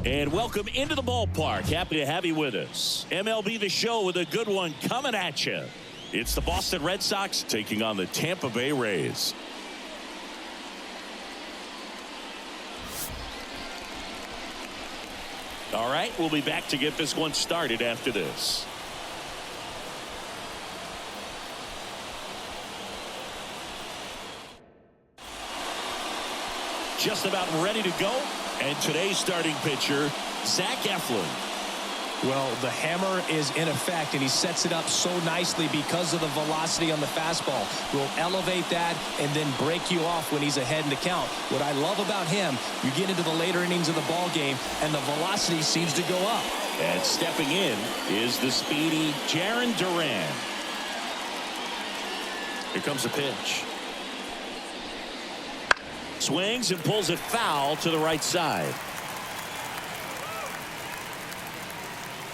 And welcome into the ballpark. Happy to have you with us. MLB The Show with a good one coming at you. It's the Boston Red Sox taking on the Tampa Bay Rays. All right, we'll be back to get this one started after this. Just about ready to go. And today's starting pitcher, Zach Eflin. Well, the hammer is in effect, and he sets it up so nicely because of the velocity on the fastball. Will elevate that and then break you off when he's ahead in the count. What I love about him, you get into the later innings of the ball game, and the velocity seems to go up. And stepping in is the speedy Jarren Duran. Here comes the pitch. Swings and pulls it foul to the right side.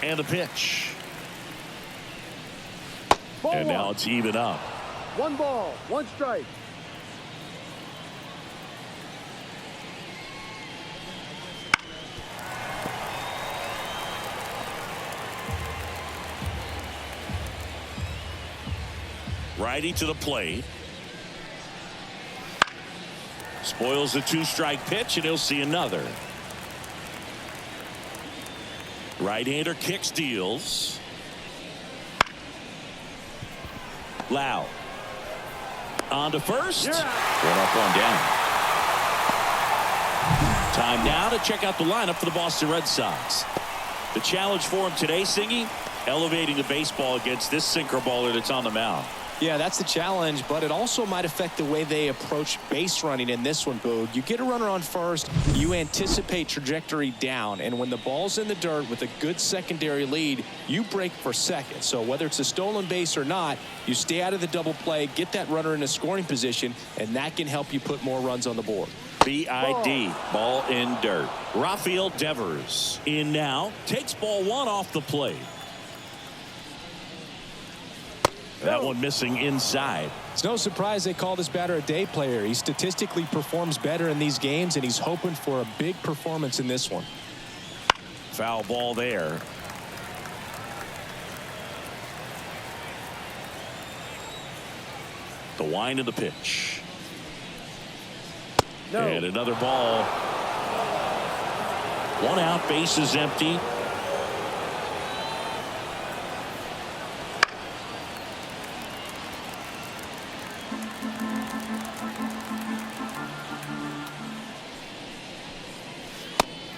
And the pitch. And now it's even up. 1 ball, 1 strike. Righty to the plate. Spoils the 2-strike pitch, and he'll see another. Right-hander kicks, deals. Lau. On to first. One up, one down. Time now to check out the lineup for the Boston Red Sox. The challenge for him today, Singy, elevating the baseball against this sinker baller that's on the mound. Yeah, that's the challenge, but it also might affect the way they approach base running in this one, Boog. You get a runner on first, you anticipate trajectory down, and when the ball's in the dirt with a good secondary lead, you break for second. So whether it's a stolen base or not, you stay out of the double play, get that runner in a scoring position, and that can help you put more runs on the board. BID, ball in dirt. Rafael Devers in now, takes ball 1 off the plate. That one missing inside. It's no surprise they call this batter a day player. He statistically performs better in these games, and he's hoping for a big performance in this one. Foul ball there. The wind of the pitch. No. And another ball. 1 out, base is empty.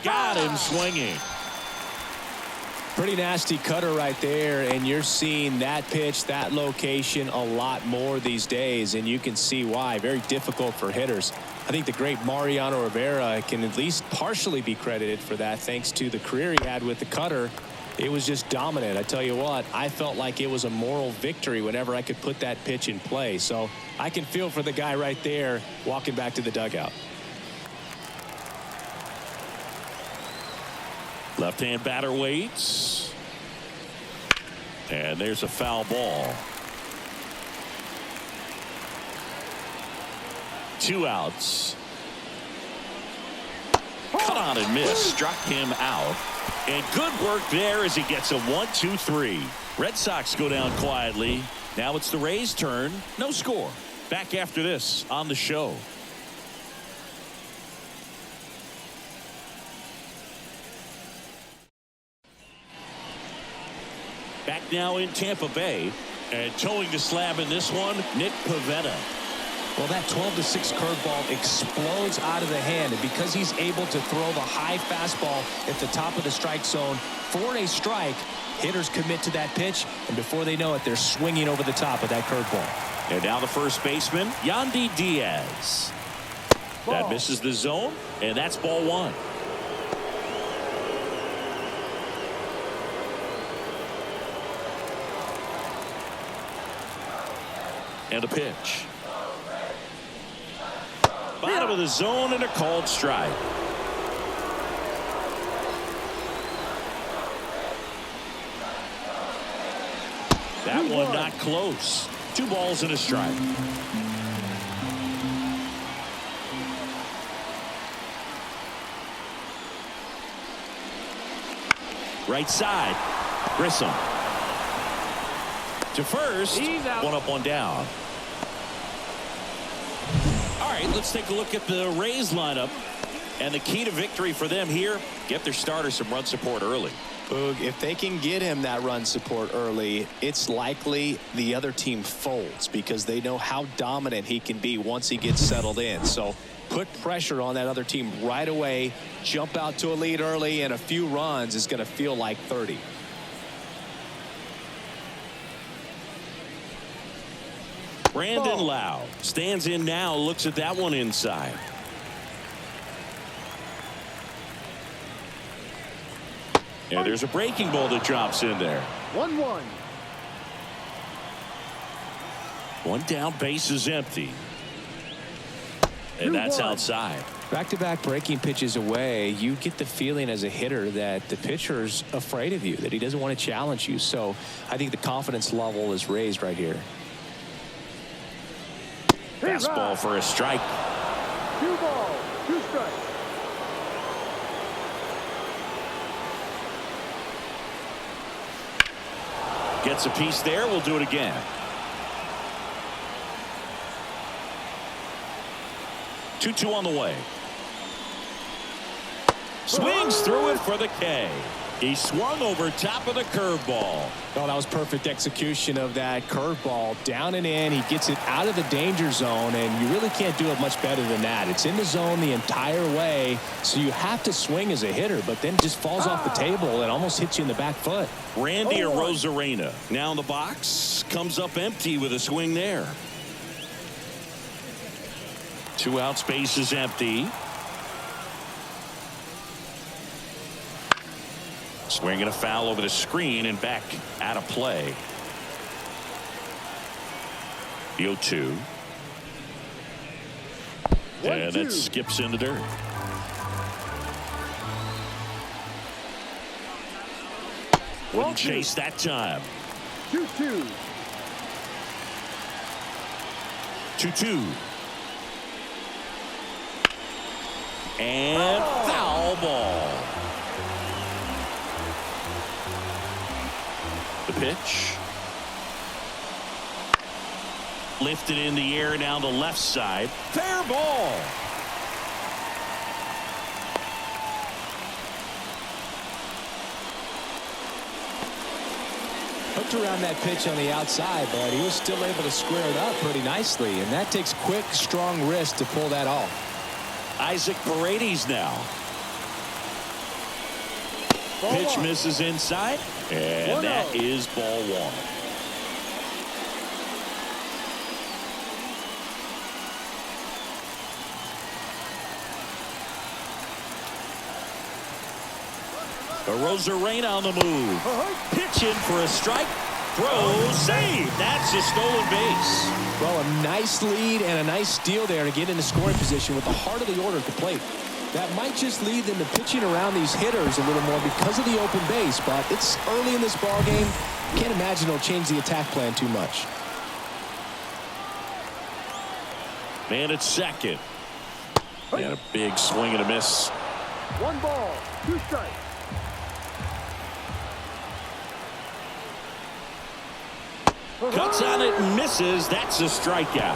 Got him swinging. Pretty nasty cutter right there, and you're seeing that pitch, that location a lot more these days, and you can see why. Very difficult for hitters. I think the great Mariano Rivera can at least partially be credited for that, thanks to the career he had with the cutter. It was just dominant. I tell you what, I felt like it was a moral victory whenever I could put that pitch in play. So I can feel for the guy right there walking back to the dugout. Left-hand batter waits. And there's a foul ball. 2 outs. Cut on and miss. Struck him out. And good work there as he gets a 1-2-3. Red Sox go down quietly. Now it's the Rays' turn. No score. Back after this on the show. Back now in Tampa Bay, and towing the slab in this one, Nick Pivetta. Well, that 12-6 curveball explodes out of the hand, and because he's able to throw the high fastball at the top of the strike zone for a strike, hitters commit to that pitch, and before they know it, they're swinging over the top of that curveball. And now the first baseman, Yandy Diaz. That misses the zone, and that's ball 1. And a pitch. Bottom of the zone and a called strike. That one not close. 2 balls and a strike. Right side. Grissom. To first. One up, one down. All right, let's take a look at the Rays lineup. And the key to victory for them here, get their starter some run support early. Boog, if they can get him that run support early, it's likely the other team folds because they know how dominant he can be once he gets settled in. So put pressure on that other team right away. Jump out to a lead early, and a few runs is going to feel like 30. Brandon Lau stands in now, looks at that one inside. And there's a breaking ball that drops in there. 1-1. One down, base is empty. And that's outside. Back-to-back breaking pitches away, you get the feeling as a hitter that the pitcher's afraid of you, that he doesn't want to challenge you. So I think the confidence level is raised right here. Fastball for a strike. 2 balls, 2 strikes. Gets a piece there. We'll do it again. Two on the way. Swings through it for the K. He swung over top of the curveball. Oh, that was perfect execution of that curveball. Down and in. He gets it out of the danger zone, and you really can't do it much better than that. It's in the zone the entire way, so you have to swing as a hitter, but then it just falls off the table and almost hits you in the back foot. Randy Arozarena now in the box. Comes up empty with a swing there. 2 outs, base is empty. Swinging a foul over the screen and back out of play. The 0-2. And it skips in the dirt. Wouldn't chase that time. 2-2. 2-2. And foul ball. The pitch. Lifted in the air down the left side. Fair ball. Hooked around that pitch on the outside, but he was still able to square it up pretty nicely, and that takes quick, strong wrist to pull that off. Isaac Paredes now. Pitch misses inside, and that is ball 1. Arozarena on the move. Pitching for a strike. Throw, save. That's a stolen base. Well, a nice lead and a nice steal there to get into scoring position with the heart of the order at the plate. That might just lead them to pitching around these hitters a little more because of the open base, but it's early in this ball game. Can't imagine it'll change the attack plan too much. Man at second. And a big swing and a miss. 1 ball, 2 strikes. Cuts on it and misses. That's a strikeout.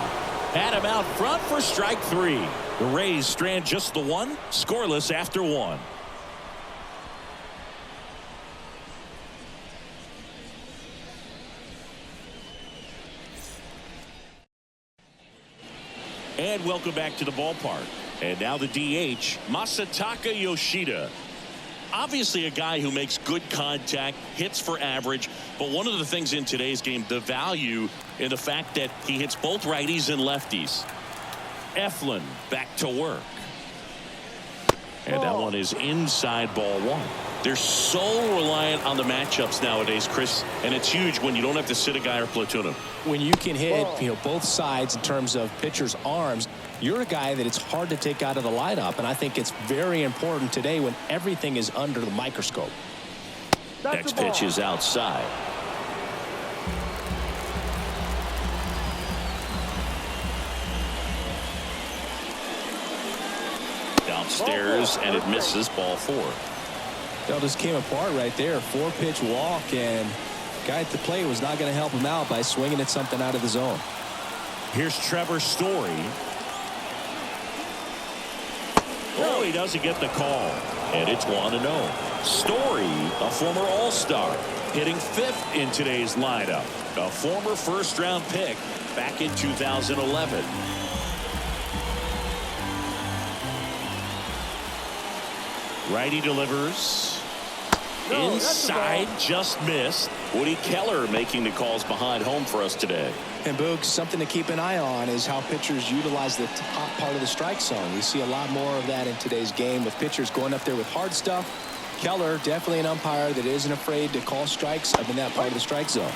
Had him out front for strike 3. The Rays strand just the 1, scoreless after 1. And welcome back to the ballpark. And now the DH, Masataka Yoshida. Obviously a guy who makes good contact, hits for average, but one of the things in today's game, the value in the fact that he hits both righties and lefties. Eflin back to work. And that one is inside ball 1. They're so reliant on the matchups nowadays, Chris, and it's huge when you don't have to sit a guy or platoon him. When you can hit both sides in terms of pitchers' arms, you're a guy that it's hard to take out of the lineup, and I think it's very important today when everything is under the microscope. Next pitch is outside. Downstairs, and it misses ball 4. It all just came apart right there. 4-pitch walk, and guy at the plate was not going to help him out by swinging at something out of the zone. Here's Trevor Story. Oh, he doesn't get the call. And it's 1-0. Story, a former All-Star, hitting 5th in today's lineup. A former first-round pick back in 2011. Righty delivers. Inside, just missed. Woody Keller making the calls behind home for us today. And Boog, something to keep an eye on is how pitchers utilize the top part of the strike zone. We see a lot more of that in today's game with pitchers going up there with hard stuff. Keller, definitely an umpire that isn't afraid to call strikes up in that part of the strike zone.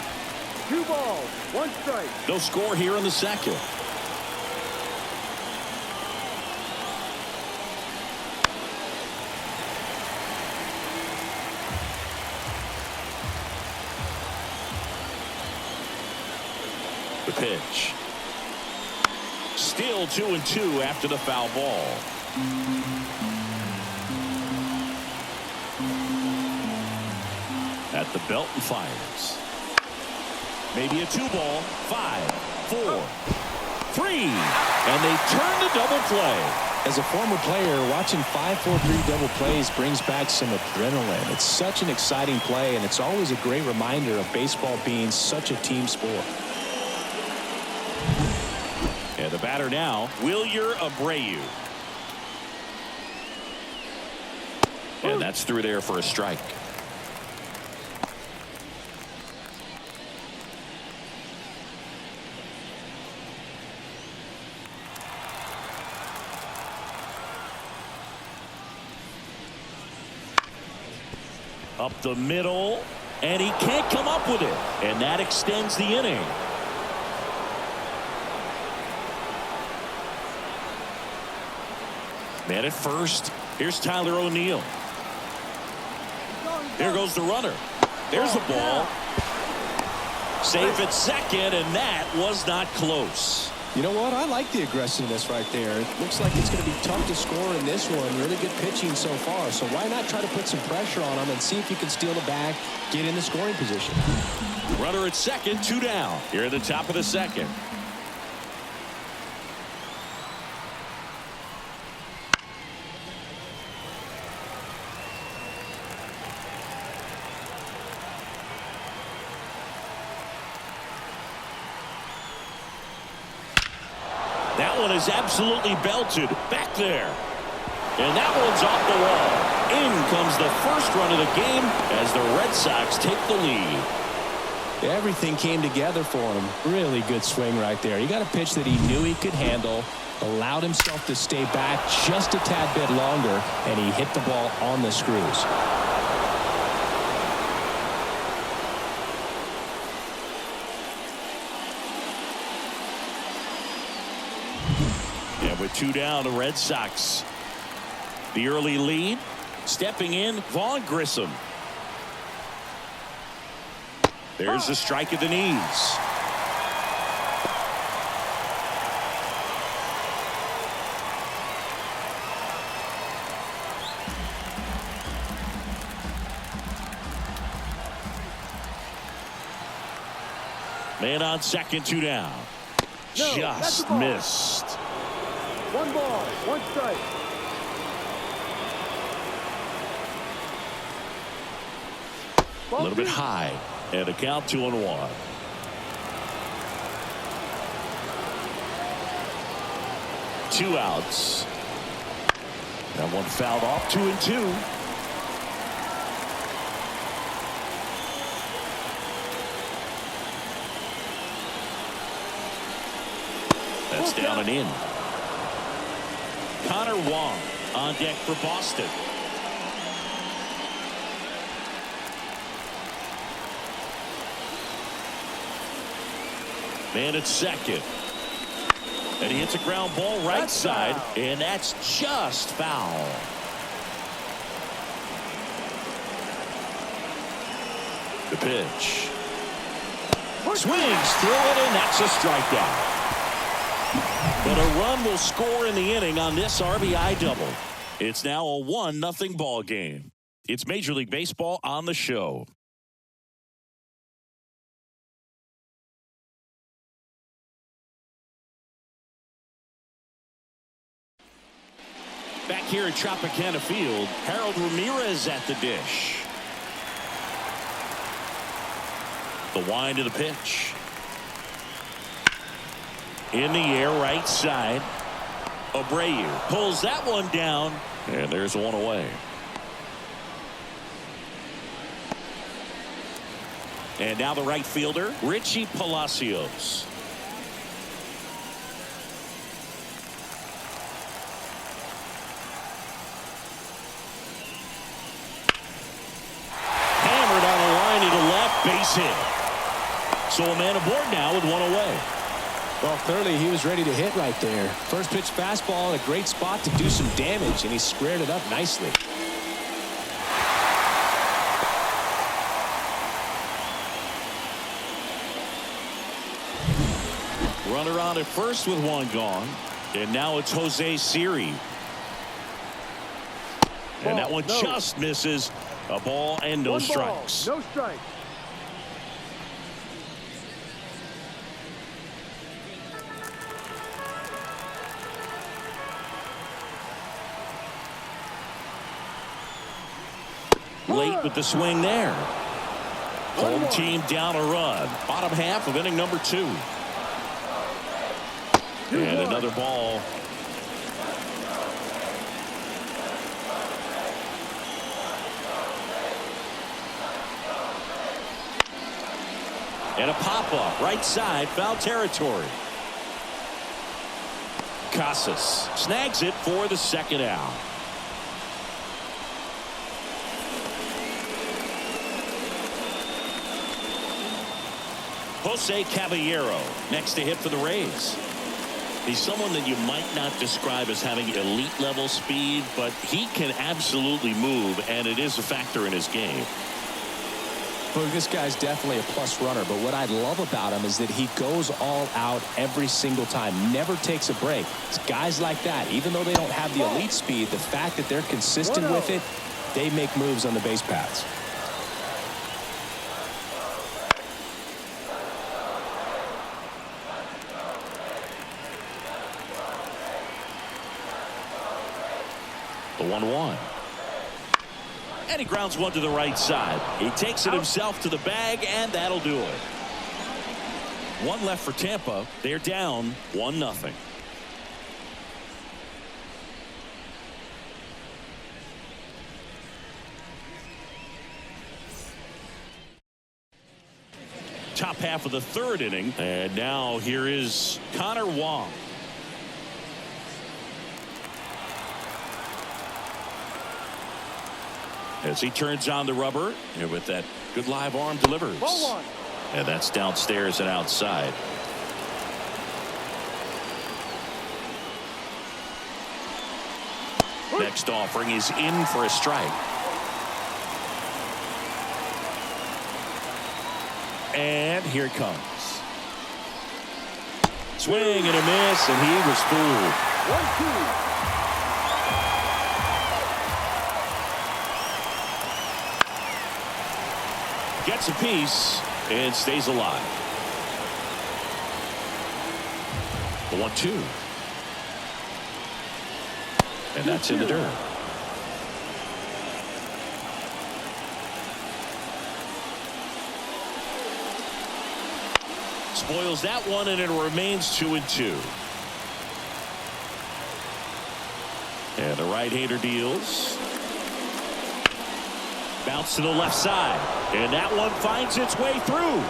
2 balls, 1 strike. No score here in the second. The pitch. Still 2-2 after the foul ball. At the belt and fires. Maybe a 2-ball. 5, 4, 3. And they turn to double play. As a former player, watching 5-4-3 double plays brings back some adrenaline. It's such an exciting play, and it's always a great reminder of baseball being such a team sport. And the batter now, Wilyer Abreu. And that's through there for a strike. Up the middle, and he can't come up with it. And that extends the inning. Man at first. Here's Tyler O'Neill. There goes the runner. There's the ball. Safe at second, and that was not close. You know what? I like the aggressiveness right there. It looks like it's going to be tough to score in this one. Really good pitching so far. So why not try to put some pressure on him and see if you can steal the bag, get in the scoring position. Runner at second, 2 down. Here at the top of the second. That one is absolutely belted back there. And that one's off the wall. In comes the first run of the game as the Red Sox take the lead. Everything came together for him. Really good swing right there. He got a pitch that he knew he could handle, allowed himself to stay back just a tad bit longer, and he hit the ball on the screws. Yeah, with 2 down, the Red Sox. The early lead. Stepping in, Vaughn Grissom. There's the strike at the knees. Man on second, 2 down. Just missed. 1 ball, 1 strike. A little bit high, and a count 2-1. Two outs. That one fouled off, 2-2. That's down and in. Connor Wong on deck for Boston. Man at second. And he hits a ground ball right side, and that's just foul. The pitch. Swings through it, and that's a strikeout. But a run will score in the inning on this RBI double. It's now a 1-0 ball game. It's Major League Baseball on the show. Back here at Tropicana Field, Harold Ramirez at the dish. The wind of the pitch. In the air, right side. Abreu pulls that one down, and there's one away. And now the right fielder, Richie Palacios. Hammered on a line to the left, base hit. So a man aboard now with one away. Well, clearly he was ready to hit right there. First pitch fastball in a great spot to do some damage, and he squared it up nicely. Runner on at first with one gone. And now it's Jose Siri. And that one just misses. A ball and no strikes. No strikes. Late with the swing there. Home team down a run. Bottom half of inning number 2. And another ball. And a pop-up right side, foul territory. Casas snags it for the second out. Jose Caballero next to hit for the Rays. He's someone that you might not describe as having elite level speed, but he can absolutely move, and it is a factor in his game. Well, this guy's definitely a plus runner, but what I love about him is that he goes all out every single time, never takes a break. It's guys like that, even though they don't have the elite speed, the fact that they're consistent with it, they make moves on the base paths. The 1-1. And he grounds one to the right side. He takes it himself to the bag, and that'll do it. One left for Tampa. They're down 1-0. Top half of the third inning. And now here is Connor Wong. As he turns on the rubber, and with that good live arm delivers. And that's downstairs and outside. Next offering is in for a strike. And here it comes. Swing and a miss, and he was fooled. 1-2. Gets a piece and stays alive. The 1-2. And that's in the dirt. Spoils that one, and it remains 2-2. And the right-hander deals. Bounce to the left side, and that one finds its way through.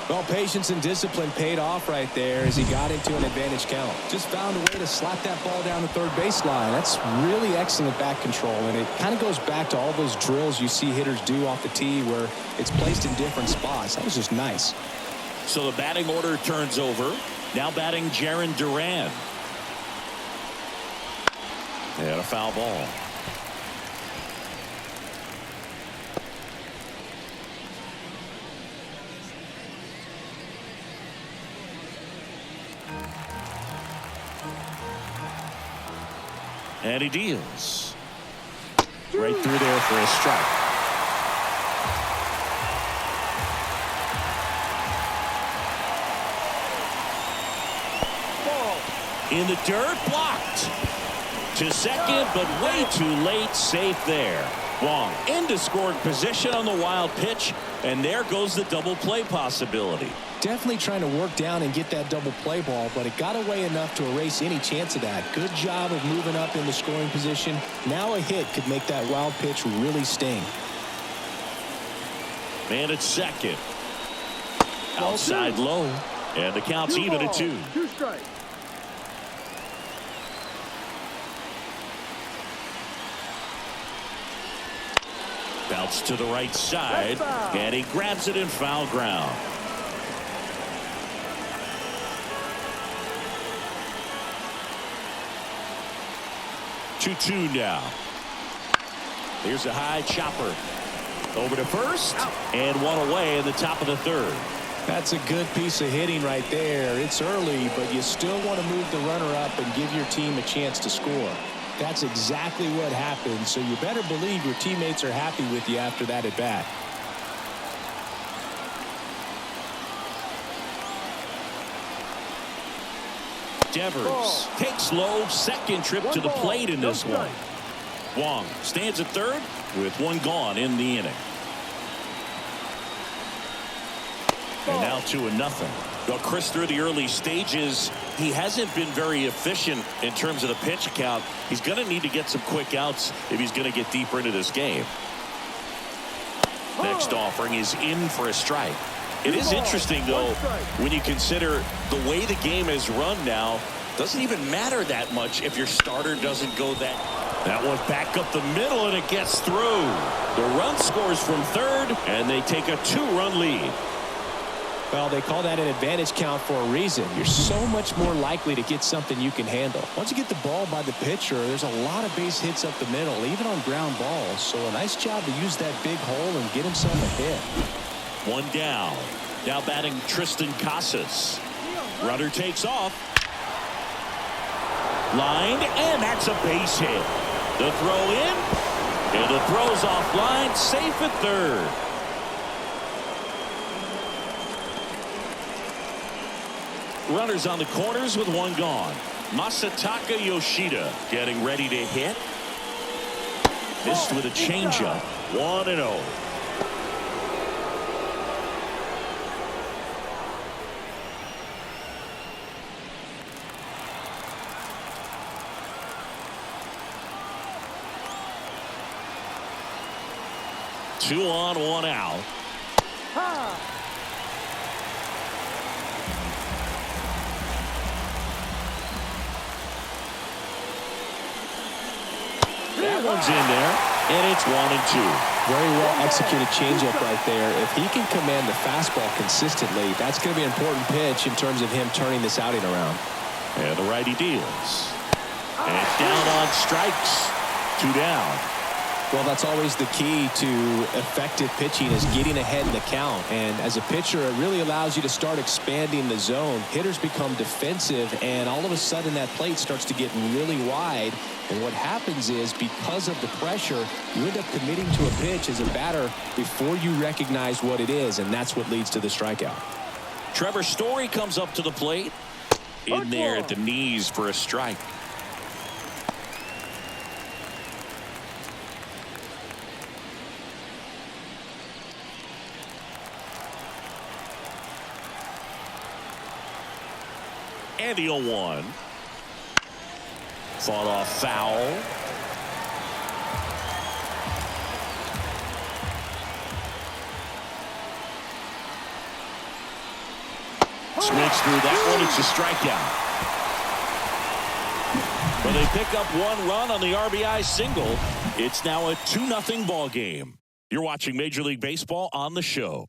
Well, patience and discipline paid off right there as he got into an advantage count. Just found a way to slap that ball down the third baseline. That's really excellent back control, and it kind of goes back to all those drills you see hitters do off the tee where it's placed in different spots. That was just nice. So the batting order turns over. Now batting Jarren Duran. And a foul ball. And he deals. Right through there for a strike. In the dirt, blocked. To second, but way too late. Safe there. Wong into scoring position on the wild pitch, and there goes the double play possibility. Definitely trying to work down and get that double play ball, but it got away enough to erase any chance of that. Good job of moving up in the scoring position. Now a hit could make that wild pitch really sting. Man at second. Outside low, and the count's even at 2. 2 strikes. Bounce to the right side, and he grabs it in foul ground. Two now. Here's a high chopper. Over to first, and one away in the top of the 3rd. That's a good piece of hitting right there. It's early, but you still want to move the runner up and give your team a chance to score. That's exactly what happened, so you better believe your teammates are happy with you after that at bat. Devers takes low, second trip to the plate in this one. Wong stands at 3rd with 1 gone in the inning. And now 2-0. Well, Chris, through the early stages, he hasn't been very efficient in terms of the pitch count. He's going to need to get some quick outs if he's going to get deeper into this game. Next offering is in for a strike. It is interesting, though, when you consider the way the game is run now. Doesn't even matter that much if your starter doesn't go that one back up the middle, and it gets through. The run scores from 3rd, and they take a 2-run lead. Well, they call that an advantage count for a reason. You're so much more likely to get something you can handle. Once you get the ball by the pitcher, there's a lot of base hits up the middle, even on ground balls. So a nice job to use that big hole and get himself a hit. 1 down. Now batting Tristan Casas. Runner takes off. Lined, and that's a base hit. The throw in, and the throw's offline, safe at 3rd. Runners on the corners with 1 gone. Masataka Yoshida getting ready to hit. Missed with a changeup. 1-0. Two on, 1 out. That one's in there, and it's 1-2. Very well executed changeup right there. If he can command the fastball consistently, that's going to be an important pitch in terms of him turning this outing around. And the righty deals. And down on strikes. 2 down. Well, that's always the key to effective pitching, is getting ahead in the count. And as a pitcher, it really allows you to start expanding the zone. Hitters become defensive, and all of a sudden that plate starts to get really wide. And what happens is, because of the pressure, you end up committing to a pitch as a batter before you recognize what it is, and that's what leads to the strikeout. Trevor Story comes up to the plate. In there at the knees for a strike. And the 0-1. Fought off foul. Swings through that one. It's a strikeout. But they pick up 1 run on the RBI single. It's now a 2-0 ball game. You're watching Major League Baseball on the show.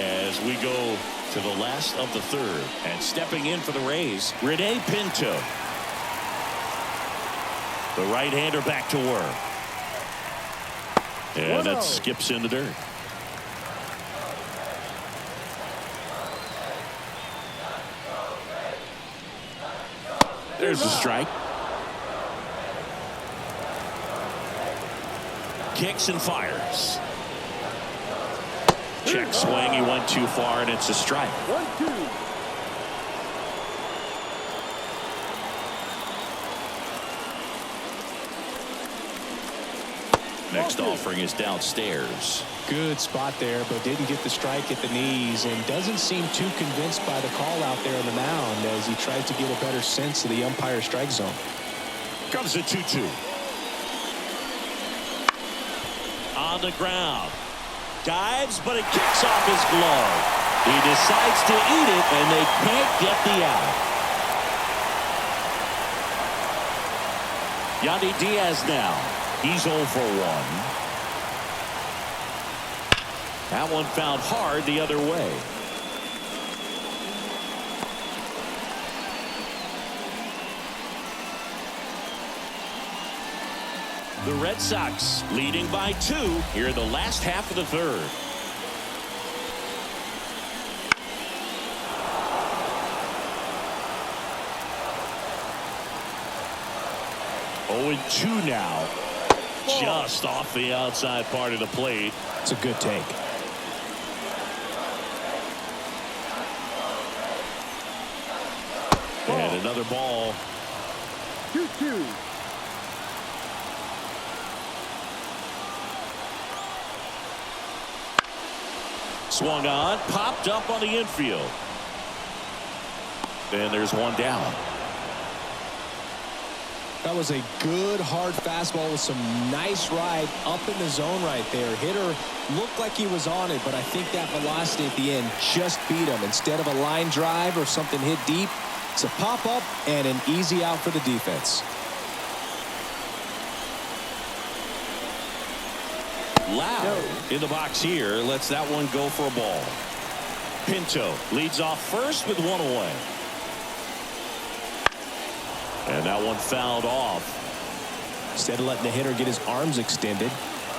As we go to the last of the 3rd, and stepping in for the Rays, Rene Pinto. The right-hander back to work. And that skips in the dirt. There's the strike. Kicks and fires. Check swing. He went too far, and it's a strike. 1-2. Next offering is downstairs. Good spot there, but didn't get the strike at the knees and doesn't seem too convinced by the call out there on the mound as he tries to get a better sense of the umpire strike zone. Comes a 2-2. On the ground. Dives, but it kicks off his glove. He decides to eat it, and they can't get the out. Yandy Diaz now. He's 0 for 1. That one fouled hard the other way. The Red Sox leading by 2 here in the last half of the third. Oh, and 2 now. Just off the outside part of the plate. It's a good take. And another ball. 2-2. Swung on, popped up on the infield. And there's one down. That was a good hard fastball with some nice ride up in the zone right there. Hitter looked like he was on it, but I think that velocity at the end just beat him. Instead of a line drive or something hit deep, it's a pop up and an easy out for the defense. Loud in the box here lets that one go for a ball. Pinto leads off first with 1 away. And that one fouled off. Instead of letting the hitter get his arms extended,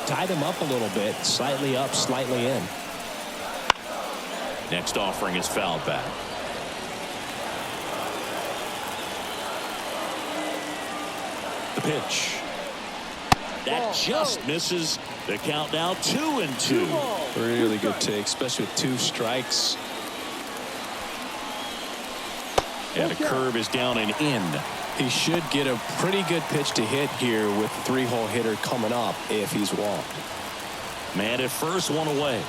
tied him up a little bit, slightly up, slightly in. Next offering is fouled back. The pitch. That just misses. The count now 2-2. Really good take, especially with 2 strikes. And a curve is down and in. He should get a pretty good pitch to hit here with the 3-hole hitter coming up if he's walked. Man at first, 1 away.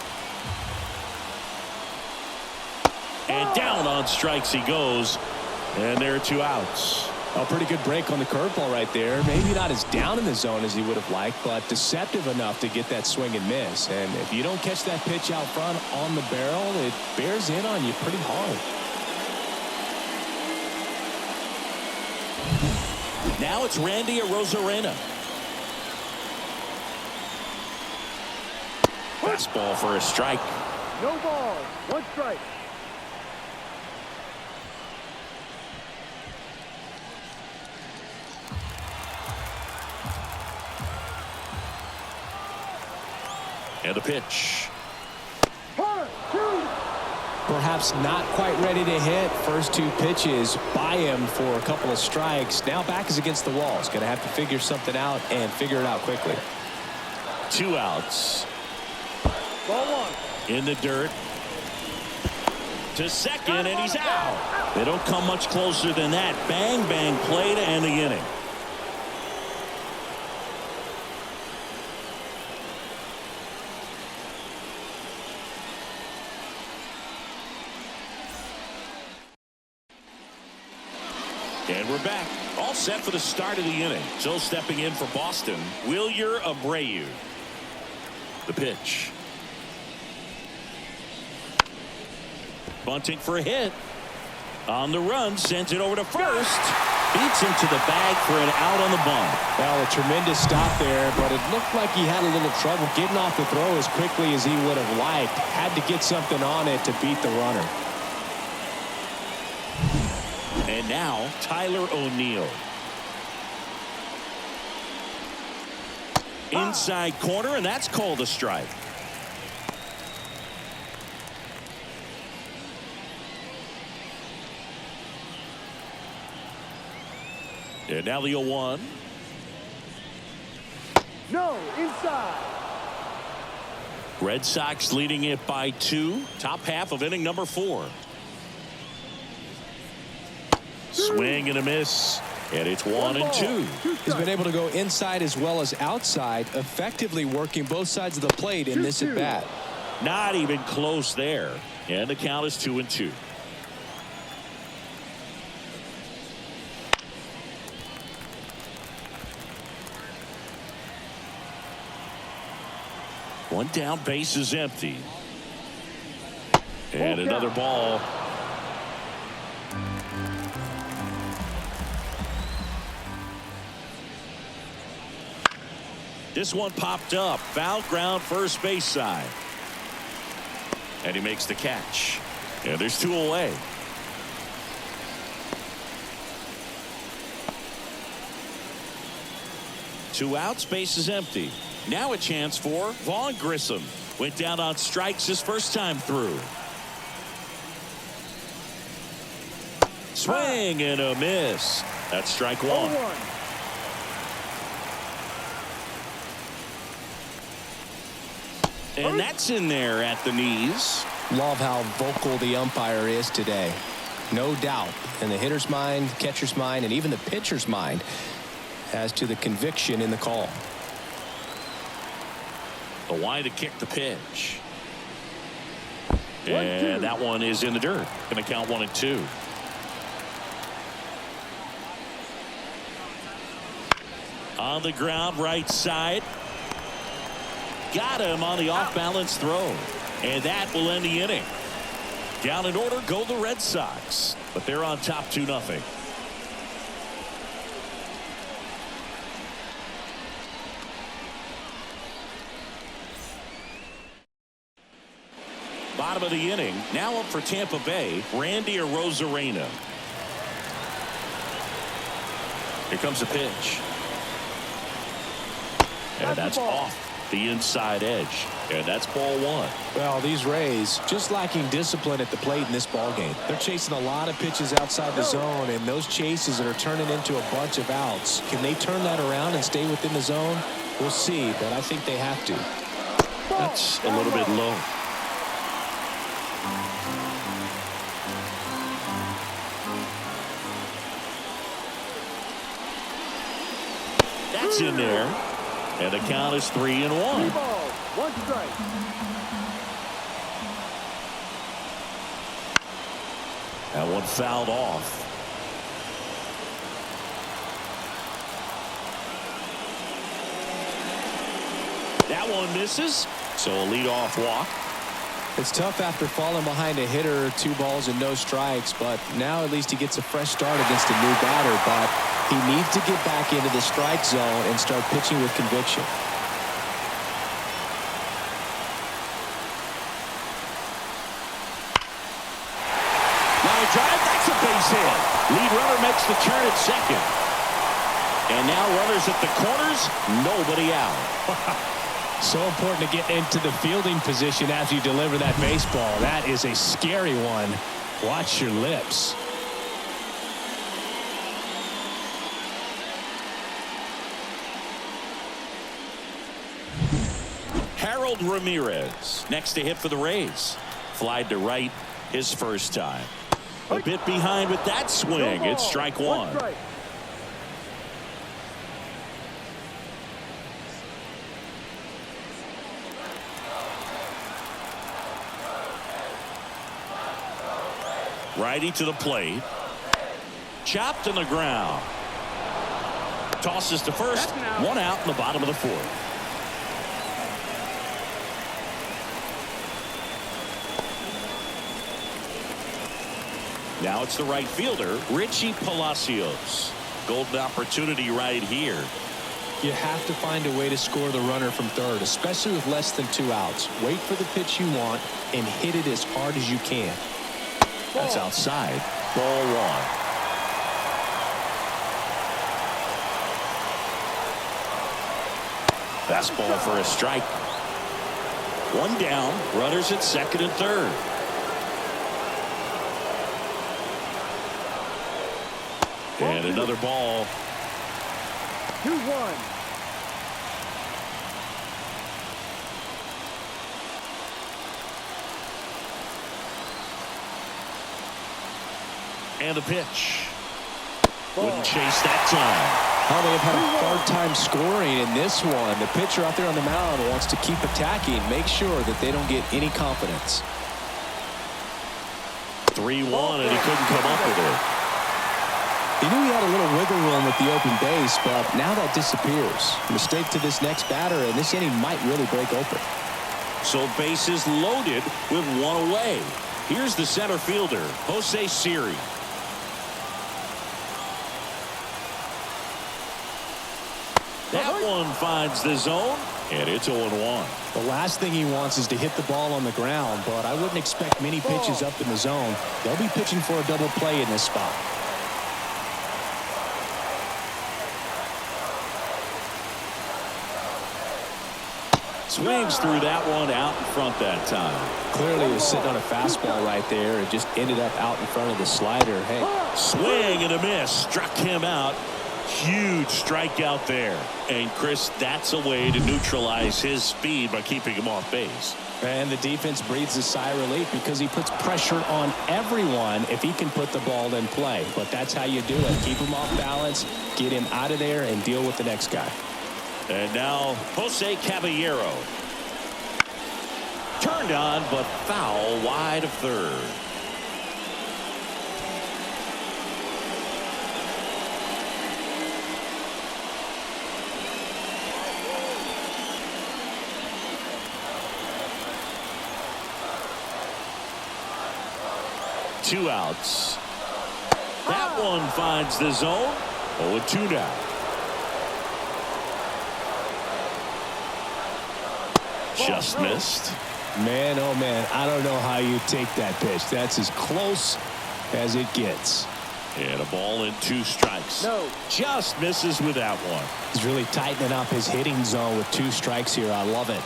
And down on strikes he goes. And there are 2 outs. A pretty good break on the curveball right there. Maybe not as down in the zone as he would have liked, but deceptive enough to get that swing and miss. And if you don't catch that pitch out front on the barrel, it bears in on you pretty hard. Now it's Randy Arozarena. Fastball for a strike. No ball. 1 strike. And the pitch. Perhaps not quite ready to hit. First 2 pitches by him for a couple of strikes. Now back is against the wall. He's going to have to figure something out and figure it out quickly. 2 outs. Ball 1. In the dirt. To second, and he's out. They don't come much closer than that. Bang, bang play to end the inning. And we're back. All set for the start of the inning. So stepping in for Boston, Wilyer Abreu. The pitch. Bunting for a hit. On the run, sends it over to first. Beats him to the bag for an out on the bunt. Well, a tremendous stop there, but it looked like he had a little trouble getting off the throw as quickly as he would have liked. Had to get something on it to beat the runner. And now, Tyler O'Neill. Inside corner, and that's called a strike. And now the 0-1. No, inside. Red Sox leading it by 2. Top half of inning number 4. Swing and a miss. And it's 1-2. He's been able to go inside as well as outside, effectively working both sides of the plate in this at bat. Not even close there. And the count is 2-2. One down, base is empty. And another ball. This one popped up. Foul ground, first base side. And he makes the catch. And there's 2 away. Two outs, base is empty. Now a chance for Vaughn Grissom. Went down on strikes his first time through. Swing and a miss. That's strike 1. And that's in there at the knees. Love how vocal the umpire is today. No doubt in the hitter's mind, catcher's mind, and even the pitcher's mind as to the conviction in the call. The wide to kick the pitch. And that one is in the dirt. Going to count 1-2. On the ground, right side. Got him on the off-balance throw. And that will end the inning. Down in order go the Red Sox. But they're on top 2-0. Bottom of the inning. Now up for Tampa Bay, Randy Arozarena. Here comes the pitch. And that's off the inside edge. And that's ball 1. Well, these Rays just lacking discipline at the plate in this ball game. They're chasing a lot of pitches outside the zone, and those chases that are turning into a bunch of outs. Can they turn that around and stay within the zone? We'll see, but I think they have to. That's a little bit low. That's in there. And the count is 3-1. 1 strike. That one fouled off. That one misses. So a leadoff walk. It's tough after falling behind a hitter, 2 balls and no strikes, but now at least he gets a fresh start against a new batter, but he needs to get back into the strike zone and start pitching with conviction. Line drive, that's a base hit. Lead runner makes the turn at second. And now runners at the corners, nobody out. So important to get into the fielding position as you deliver that baseball. That is a scary one. Watch your lips. Harold Ramirez next to hit for the Rays. Flied to right his first time. A bit behind with that swing. It's strike 1. Righty to the plate. Chopped in the ground. Tosses to first. 1 out in the bottom of the 4th. Now it's the right fielder, Richie Palacios. Golden opportunity right here. You have to find a way to score the runner from third, especially with less than 2 outs. Wait for the pitch you want and hit it as hard as you can. That's outside. Ball 1. Fastball for a strike. 1 down. Runners at second and third. And another ball. 2-1. And the pitch. Wouldn't chase that time. Oh, they have had a hard time scoring in this one. The pitcher out there on the mound wants to keep attacking, make sure that they don't get any confidence. 3-1, and he couldn't come up with it. He knew he had a little wiggle room with the open base, but now that disappears. Mistake to this next batter, and this inning might really break open. So bases loaded with one away. Here's the center fielder, Jose Siri. That one finds the zone, and it's 0-1. The last thing he wants is to hit the ball on the ground, but I wouldn't expect many pitches up in the zone. They'll be pitching for a double play in this spot. Swings through that one out in front that time. Clearly he was sitting on a fastball right there and just ended up out in front of the slider. Hey, swing and a miss, struck him out. Huge strikeout there. And Chris, that's a way to neutralize his speed by keeping him off base. And the defense breathes a sigh of relief because he puts pressure on everyone if he can put the ball in play. But that's how you do it. Keep him off balance, get him out of there, and deal with the next guy. And now Jose Caballero. Turned on, but foul wide of third. Two outs. That one finds the zone. 0-2 now. Just missed. Man, oh man, I don't know how you take that pitch. That's as close as it gets. And a ball and 2 strikes. No. Just misses with that one. He's really tightening up his hitting zone with 2 strikes here. I love it.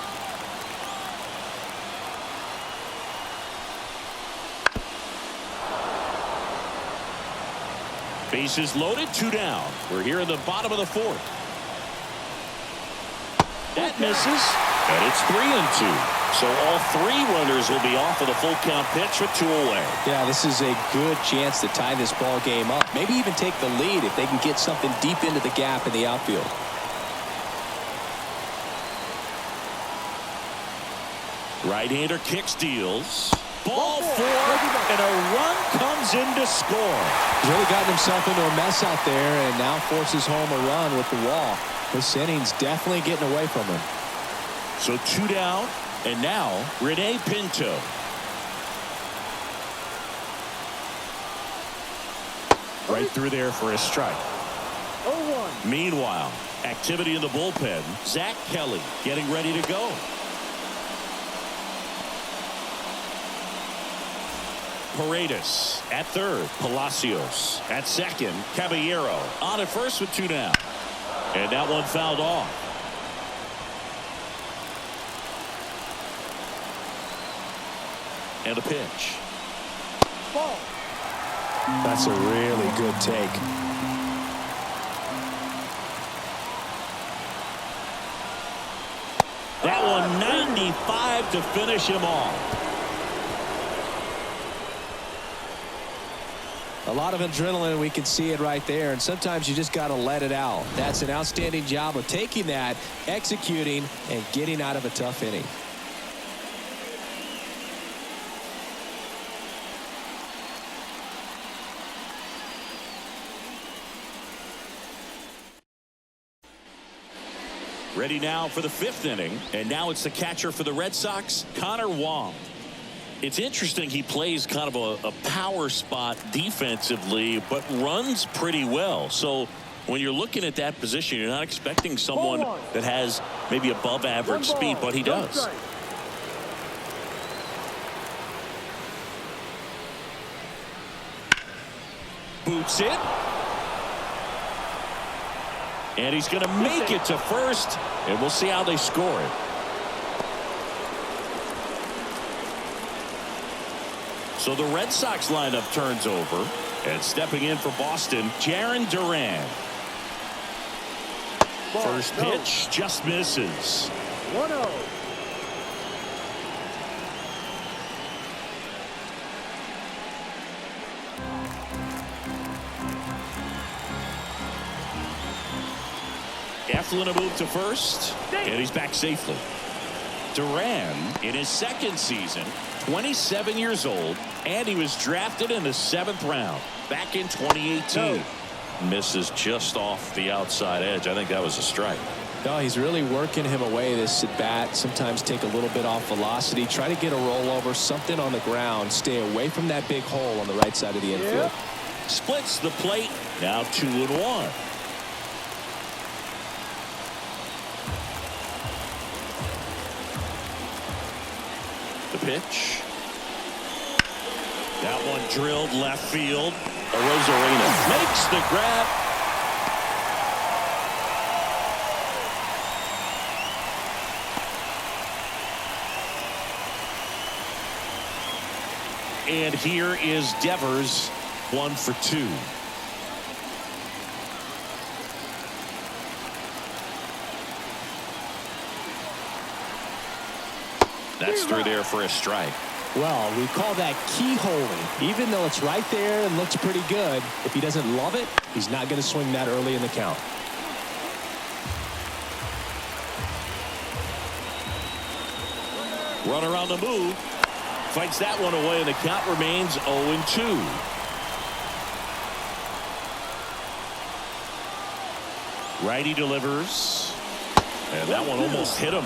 Bases loaded, 2 down. We're here in the bottom of the 4th. That misses, and it's 3-2. So all 3 runners will be off of the full count pitch with 2 away. Yeah, this is a good chance to tie this ball game up. Maybe even take the lead if they can get something deep into the gap in the outfield. Right-hander kicks, deals. Ball 4, and a run comes in to score. He's really gotten himself into a mess out there and now forces home a run with the wall. This inning's definitely getting away from him. So 2 down, and now Rene Pinto. Right through there for a strike. 0-1. Meanwhile, activity in the bullpen. Zach Kelly getting ready to go. Paredes at third. Palacios at second. Caballero on at first with 2 down. And that one fouled off. And a pitch. Ball. That's a really good take. That one 95 to finish him off. A lot of adrenaline, we can see it right there, and sometimes you just got to let it out. That's an outstanding job of taking that, executing, and getting out of a tough inning. Ready now for the 5th inning, and now it's the catcher for the Red Sox, Connor Wong. It's interesting, he plays kind of a power spot defensively, but runs pretty well. So when you're looking at that position, you're not expecting someone that has maybe above average speed, but he does. Boots it. And he's going to make it to first, and we'll see how they score it. So the Red Sox lineup turns over, and stepping in for Boston, Jarren Duran. First pitch just misses. 1-0. Eflin a move to first, and he's back safely. Duran in his second season, 27 years old, and he was drafted in the 7th round back in 2018. Misses just off the outside edge. I think that was a strike. No, he's really working him away this at bat. Sometimes take a little bit off velocity. Try to get a rollover, something on the ground. Stay away from that big hole on the right side of the infield. Splits the plate. Now 2-1. The pitch. That one drilled left field. Rosarena makes the grab. And here is Devers, 1 for 2. That's through there for a strike. Well, we call that keyholing. Even though it's right there and looks pretty good, if he doesn't love it, he's not going to swing that early in the count. Runner on the move. Fights that one away, and the count remains 0-2. Righty delivers. And that one almost hit him.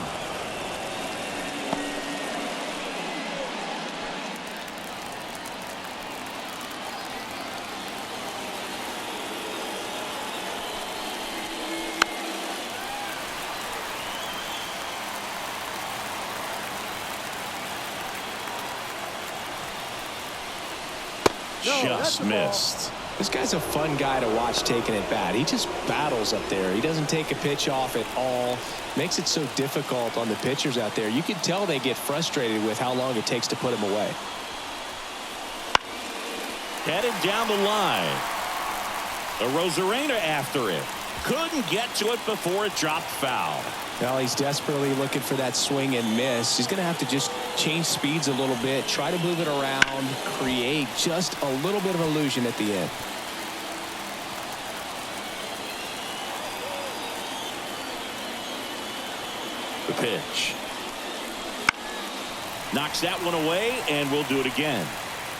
Just missed. This guy's a fun guy to watch taking at bat. He just battles up there. He doesn't take a pitch off at all. Makes it so difficult on the pitchers out there. You can tell they get frustrated with how long it takes to put him away. Headed down the line. The Rosarena after it. Couldn't get to it before it dropped foul. Well, he's desperately looking for that swing and miss. He's going to have to just change speeds a little bit, try to move it around, create just a little bit of illusion at the end. The pitch. Knocks that one away, and we'll do it again.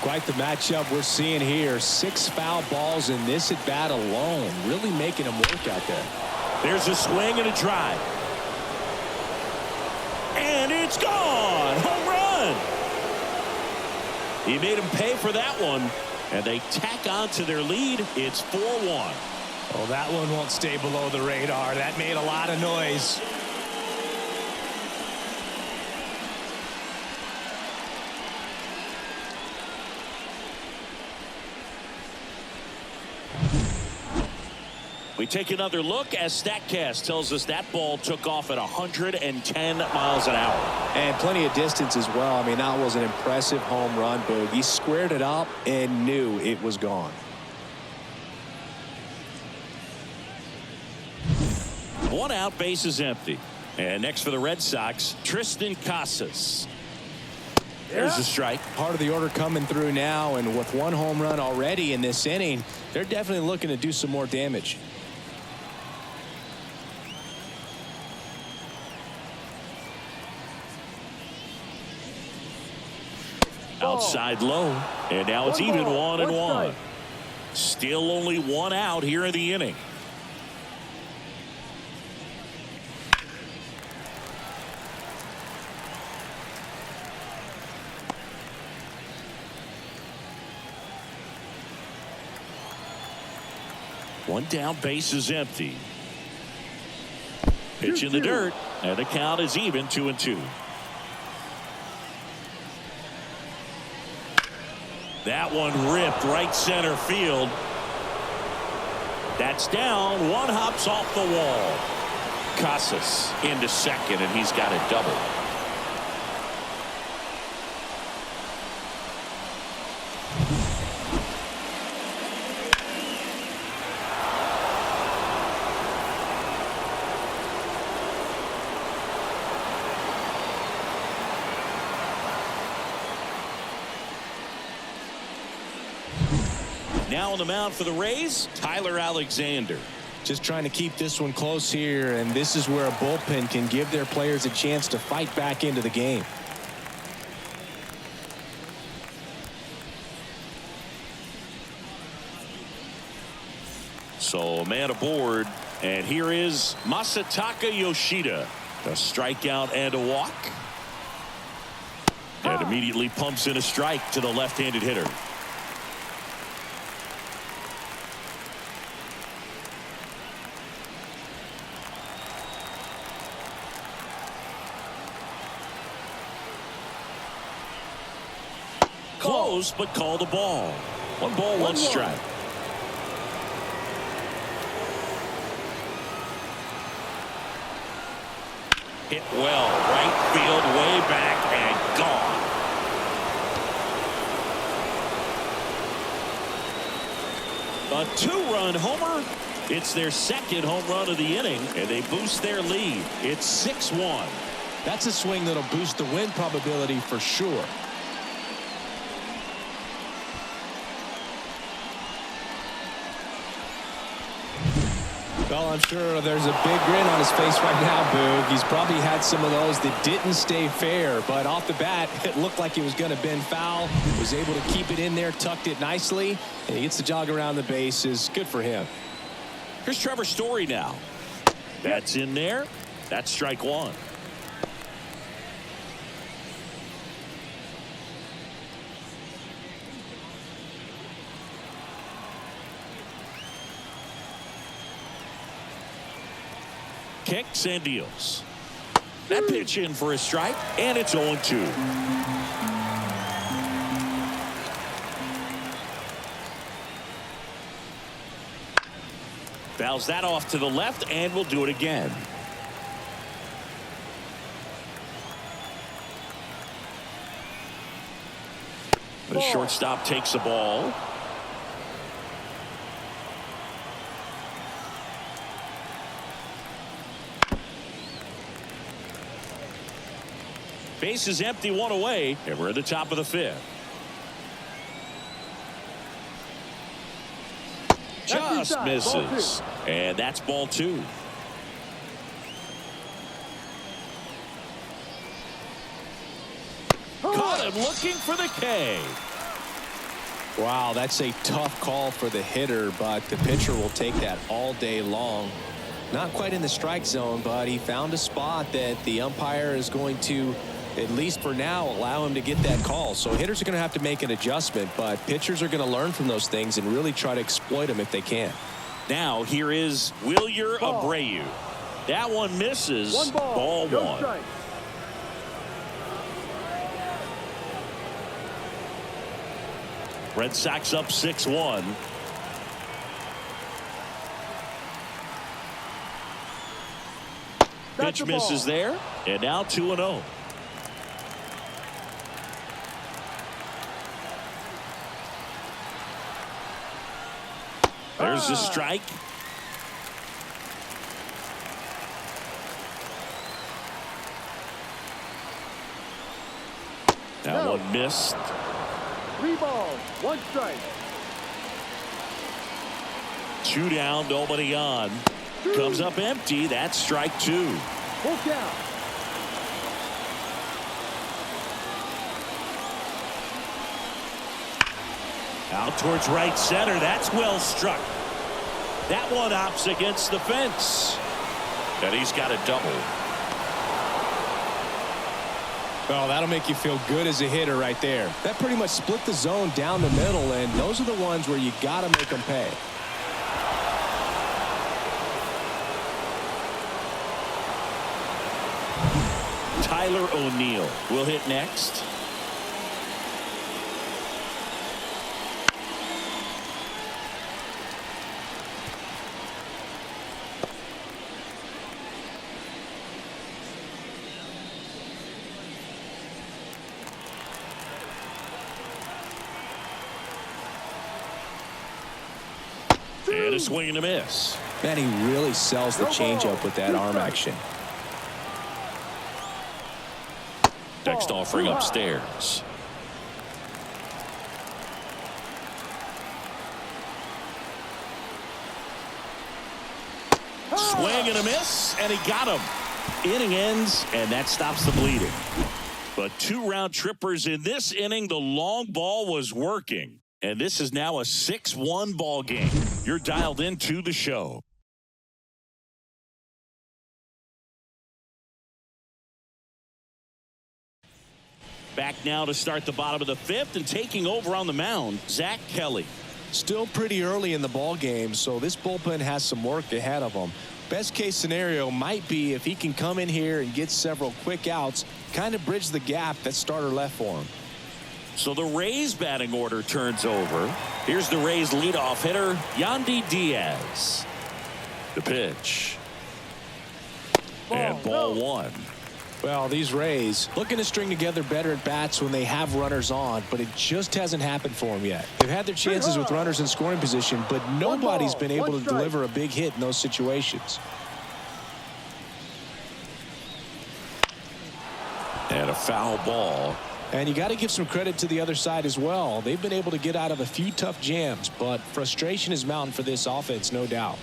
Quite the matchup we're seeing here. 6 foul balls in this at bat alone, really making him work out there. There's a swing and a drive. And it's gone. Home run. He made him pay for that one, and they tack on to their lead. It's 4-1. Oh, that one won't stay below the radar. That made a lot of noise. We take another look as StatCast tells us that ball took off at 110 miles an hour. And plenty of distance as well. I mean, that was an impressive home run, Boog. He squared it up and knew it was gone. One out, base is empty. And next for the Red Sox, Tristan Casas. There's a strike. Part of the order coming through now, and with 1 home run already in this inning, they're definitely looking to do some more damage. Outside low, and now it's even 1-1. Still only 1 out here in the inning. One down, base is empty. Pitch in the dirt, and the count is even 2-2. That one ripped right center field. That's down. One hops off the wall. Casas into second, and he's got a double. Now on the mound for the Rays, Tyler Alexander. Just trying to keep this one close here, and this is where a bullpen can give their players a chance to fight back into the game. So a man aboard, and here is Masataka Yoshida. A strikeout and a walk. And immediately pumps in a strike to the left-handed hitter. Close, but called a ball. 1 ball, 1 strike. Hit well, right field, way back, and gone. A 2-run homer. It's their 2nd home run of the inning, and they boost their lead. It's 6-1. That's a swing that'll boost the win probability for sure. Well, I'm sure there's a big grin on his face right now, Boog. He's probably had some of those that didn't stay fair, but off the bat, it looked like he was going to bend foul. Was able to keep it in there, tucked it nicely, and he gets the jog around the bases. Good for him. Here's Trevor Story now. That's in there. That's strike 1. Kicks and deals. That pitch in for a strike, and it's 0-2. Fouls that off to the left, and we'll do it again. The shortstop takes the ball. Base is empty, 1 away, and we're at the top of the 5th. Just misses, and that's ball 2. Caught him looking for the K. Wow, that's a tough call for the hitter, but the pitcher will take that all day long. Not quite in the strike zone, but he found a spot that the umpire is going to, at least for now, allow him to get that call. So hitters are going to have to make an adjustment, but pitchers are going to learn from those things and really try to exploit them if they can. Now here is Wilyer Abreu. That one misses. 1 ball, ball 1. Strike. Red Sox up 6-1. Pitch misses there, and now 2-0. There's the strike. That one missed. 3 balls, 1 strike. 2 down, nobody on. Comes up empty. That's strike 2. Full count. Out towards right center. That's well struck. That one opts against the fence. And he's got a double. Well, that'll make you feel good as a hitter right there. That pretty much split the zone down the middle, and those are the ones where you got to make them pay. Tyler O'Neill will hit next. And a swing and a miss. Man, he really sells the changeup with that arm action. Next offering upstairs. Swing and a miss, and he got him. Inning ends, and that stops the bleeding. But 2 round trippers in this inning. The long ball was working. And this is now a 6-1 ball game. You're dialed into the show. Back now to start the bottom of the 5th, and taking over on the mound, Zach Kelly. Still pretty early in the ball game, so this bullpen has some work ahead of them. Best case scenario might be if he can come in here and get several quick outs, kind of bridge the gap that starter left for him. So the Rays batting order turns over. Here's the Rays leadoff hitter, Yandy Diaz. The pitch. And ball 1. Well, these Rays looking to string together better at bats when they have runners on, but it just hasn't happened for them yet. They've had their chances with runners in scoring position, but nobody's been able to deliver a big hit in those situations. And a foul ball. And you got to give some credit to the other side as well. They've been able to get out of a few tough jams, but frustration is mounting for this offense, no doubt.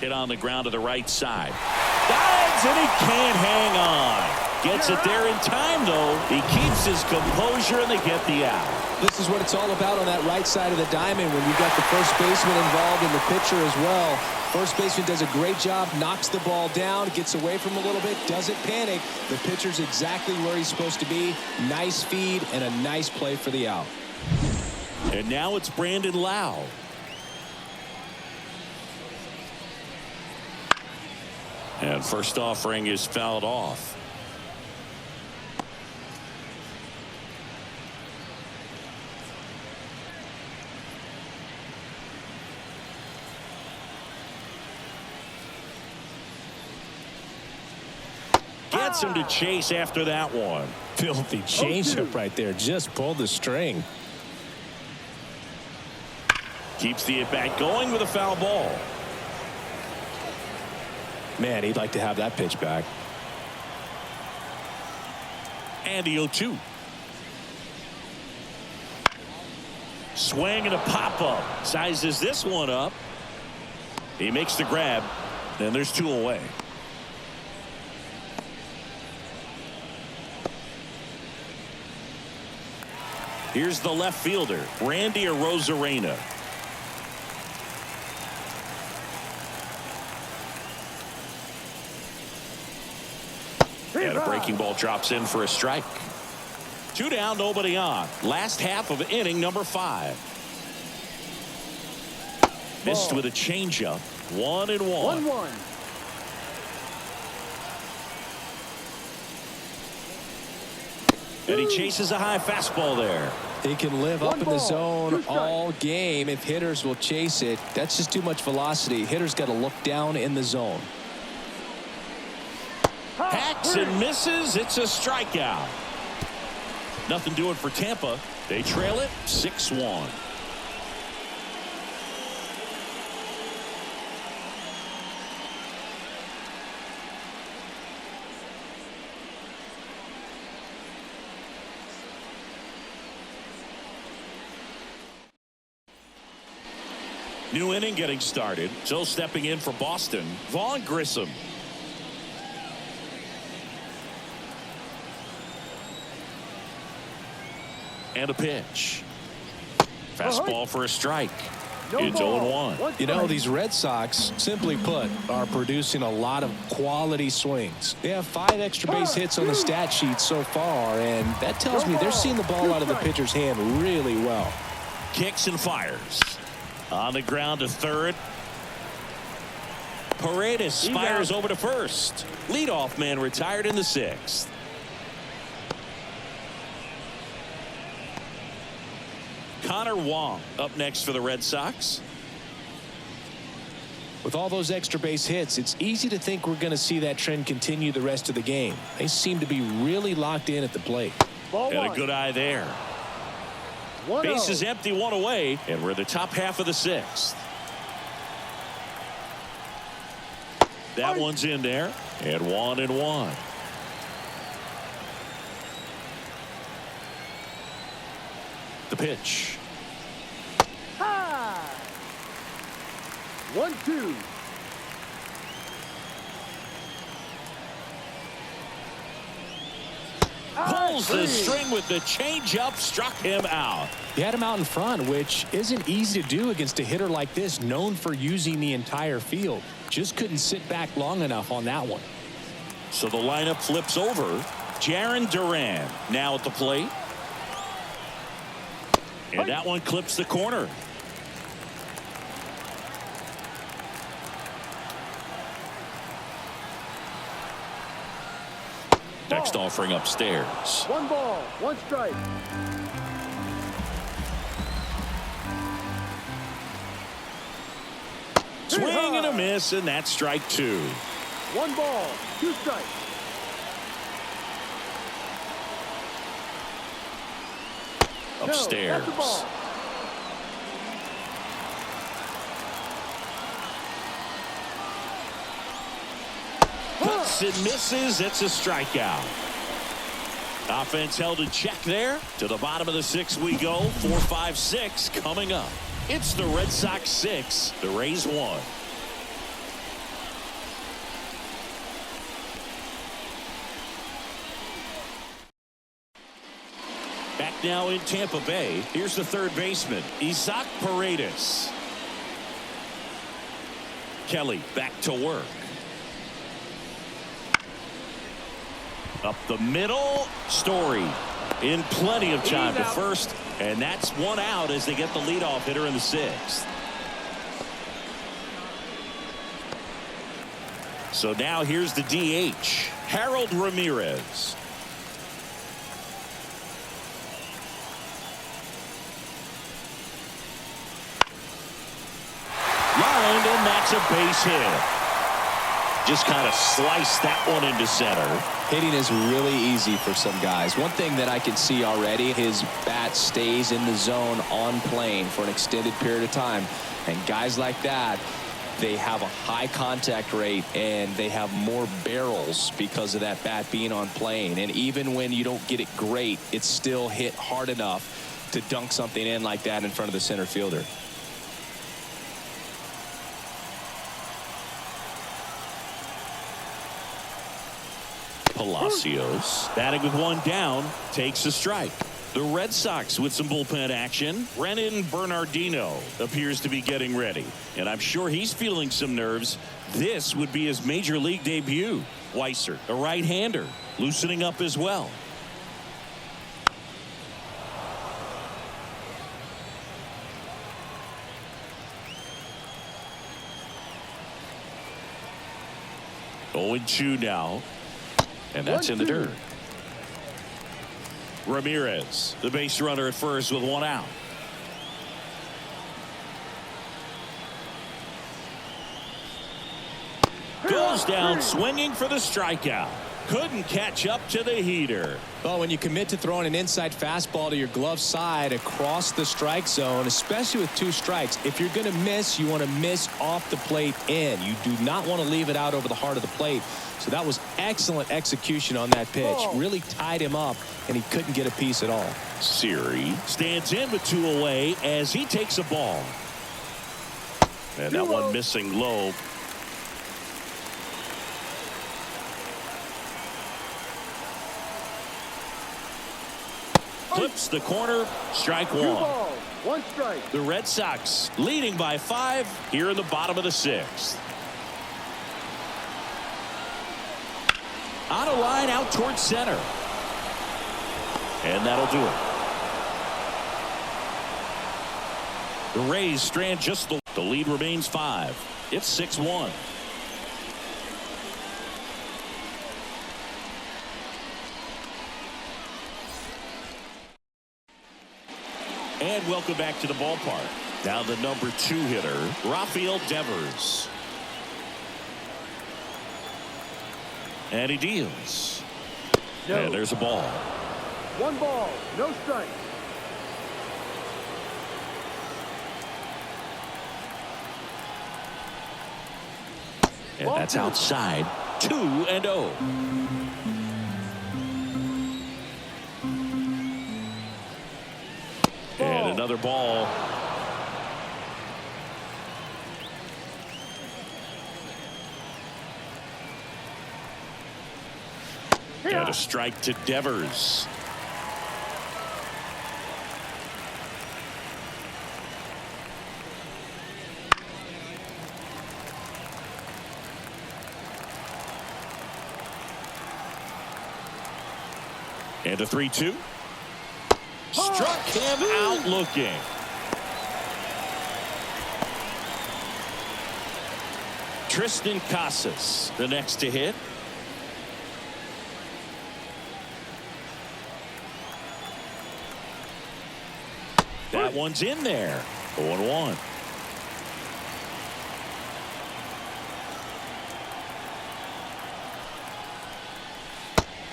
Hit on the ground to the right side. Dives, and he can't hang on. Gets it there in time, though. He keeps his composure, and they get the out. This is what it's all about on that right side of the diamond when you've got the first baseman involved and the pitcher as well. First baseman does a great job, knocks the ball down, gets away from him a little bit, doesn't panic. The pitcher's exactly where he's supposed to be. Nice feed and a nice play for the out. And now it's Brandon Lau. And first offering is fouled off. Gets him to chase after that one. Filthy changeup right there. Just pulled the string. Keeps the at-bat going with a foul ball. Man, he'd like to have that pitch back. And the 0-2. Swing and a pop-up. Sizes this one up. He makes the grab. And there's 2 away. Here's the left fielder, Randy Arozarena. And a breaking ball drops in for a strike. 2 down, nobody on. Last half of inning number 5. Missed with a changeup. 1-1. 1-1. And he chases a high fastball there. He can live up in the zone all game if hitters will chase it. That's just too much velocity. Hitters got to look down in the zone. Hacks and misses. It's a strikeout. Nothing doing for Tampa. They trail it 6-1. New inning getting started. So stepping in for Boston, Vaughn Grissom. And a pitch. Fastball for a strike. It's 0-1. You know, these Red Sox, simply put, are producing a lot of quality swings. They have 5 extra base hits on the stat sheet so far, and that tells me they're seeing the ball out of the pitcher's hand really well. Kicks and fires. On the ground to third. Paredes fires over to first. Leadoff man retired in the 6th. Connor Wong up next for the Red Sox. With all those extra base hits, it's easy to think we're going to see that trend continue the rest of the game. They seem to be really locked in at the plate. And a good eye there. Base is empty, 1 away, and we're the top half of the 6th. That one's in there, and 1-1. The pitch. 1-2. Pulls the string with the changeup, struck him out. He had him out in front, which isn't easy to do against a hitter like this, known for using the entire field. Just couldn't sit back long enough on that one. So the lineup flips over. Jarren Duran now at the plate. And that one clips the corner. Next offering upstairs. 1 ball, 1 strike. Swing and a miss, and that's strike 2. 1 ball, 2 strikes. Upstairs. No, that's the ball. Puts and misses. It's a strikeout. Offense held in check there. To the bottom of the 6th we go. 4-5-6 coming up. It's the Red Sox 6, the Rays 1. Back now in Tampa Bay. Here's the third baseman, Isaac Paredes. Kelly back to work. Up the middle. Story in plenty of time to first, and that's 1 out as they get the leadoff hitter in the 6th. So now here's the DH, Harold Ramirez. Lined, and that's a base hit. Just kind of sliced that one into center. Hitting is really easy for some guys. One thing that I can see already, his bat stays in the zone on plane for an extended period of time. And guys like that, they have a high contact rate and they have more barrels because of that bat being on plane. And even when you don't get it great, it's still hit hard enough to dunk something in like that in front of the center fielder. Palacios batting with 1 down takes a strike. The Red Sox with some bullpen action. Brennan Bernardino appears to be getting ready, and I'm sure he's feeling some nerves. This would be his major league debut. Weiser, a right-hander, loosening up as well. Oh, 0-2 now. And that's in the dirt. Ramirez, the base runner at first with 1 out. Goes down swinging for the strikeout. Couldn't catch up to the heater. Well, when you commit to throwing an inside fastball to your glove side across the strike zone, especially with 2 strikes, if you're going to miss, you want to miss off the plate in. You do not want to leave it out over the heart of the plate. So that was excellent execution on that pitch. Really tied him up, and he couldn't get a piece at all. Siri stands in with 2 away as he takes a ball. And that one missing low. Clips the corner. Strike 1. 2 balls, 1 strike. The Red Sox leading by 5 here in the bottom of the 6th. On a line out towards center. And that'll do it. The Rays strand just the lead remains 5. It's 6-1. And welcome back to the ballpark. Now the number 2 hitter, Rafael Devers. And he deals. No. And there's a ball. 1 ball, no strike. And that's outside. 2-0. And another ball. And a strike to Devers. And a 3-2. Struck him out looking. Tristan Casas, the next to hit. That one's in there. 0-1.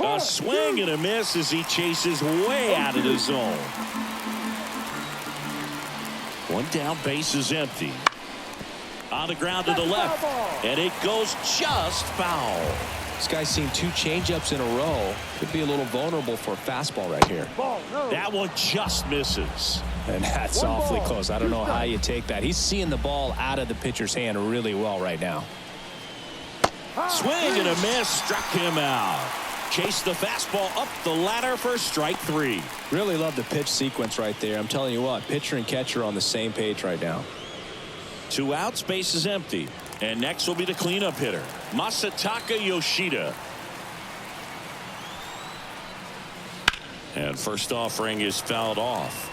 A swing and a miss as he chases way out of the zone. One down, base is empty. On the ground to the left, and it goes just foul. This guy's seen 2 changeups in a row. Could be a little vulnerable for a fastball right here. That one just misses. And that's awfully close. I don't know how you take that. He's seeing the ball out of the pitcher's hand really well right now. Swing and a miss, struck him out. Chased the fastball up the ladder for strike 3. Really love the pitch sequence right there. I'm telling you what, pitcher and catcher are on the same page right now. 2 outs, base is empty. And next will be the cleanup hitter, Masataka Yoshida. And first offering is fouled off.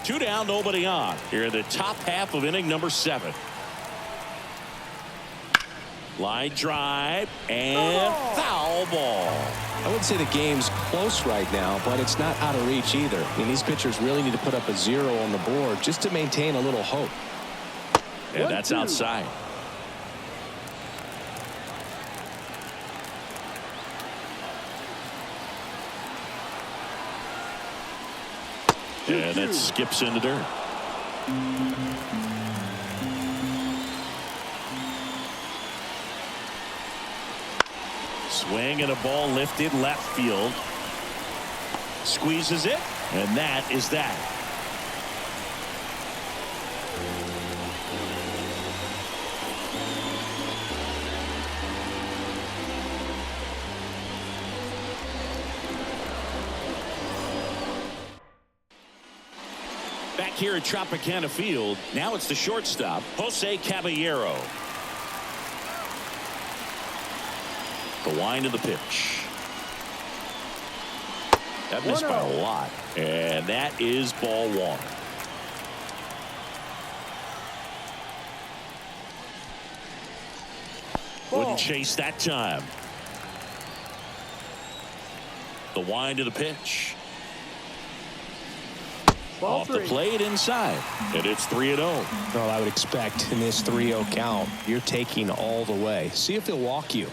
2 down, nobody on. Here in the top half of inning number 7. Line drive and foul ball. I wouldn't say the game's close right now, but it's not out of reach either. I mean, these pitchers really need to put up a 0 on the board just to maintain a little hope. And that's outside. And it skips into dirt. Swing and a ball lifted left field. Squeezes it, and that is that. Back here at Tropicana Field, now it's the shortstop, Jose Caballero. The wind of the pitch. That missed by a lot. And that is ball 1. Wouldn't chase that time. The wind of the pitch. Off the plate inside. And it's 3-0. Well, I would expect in this 3-0 count, you're taking all the way. See if he'll walk you.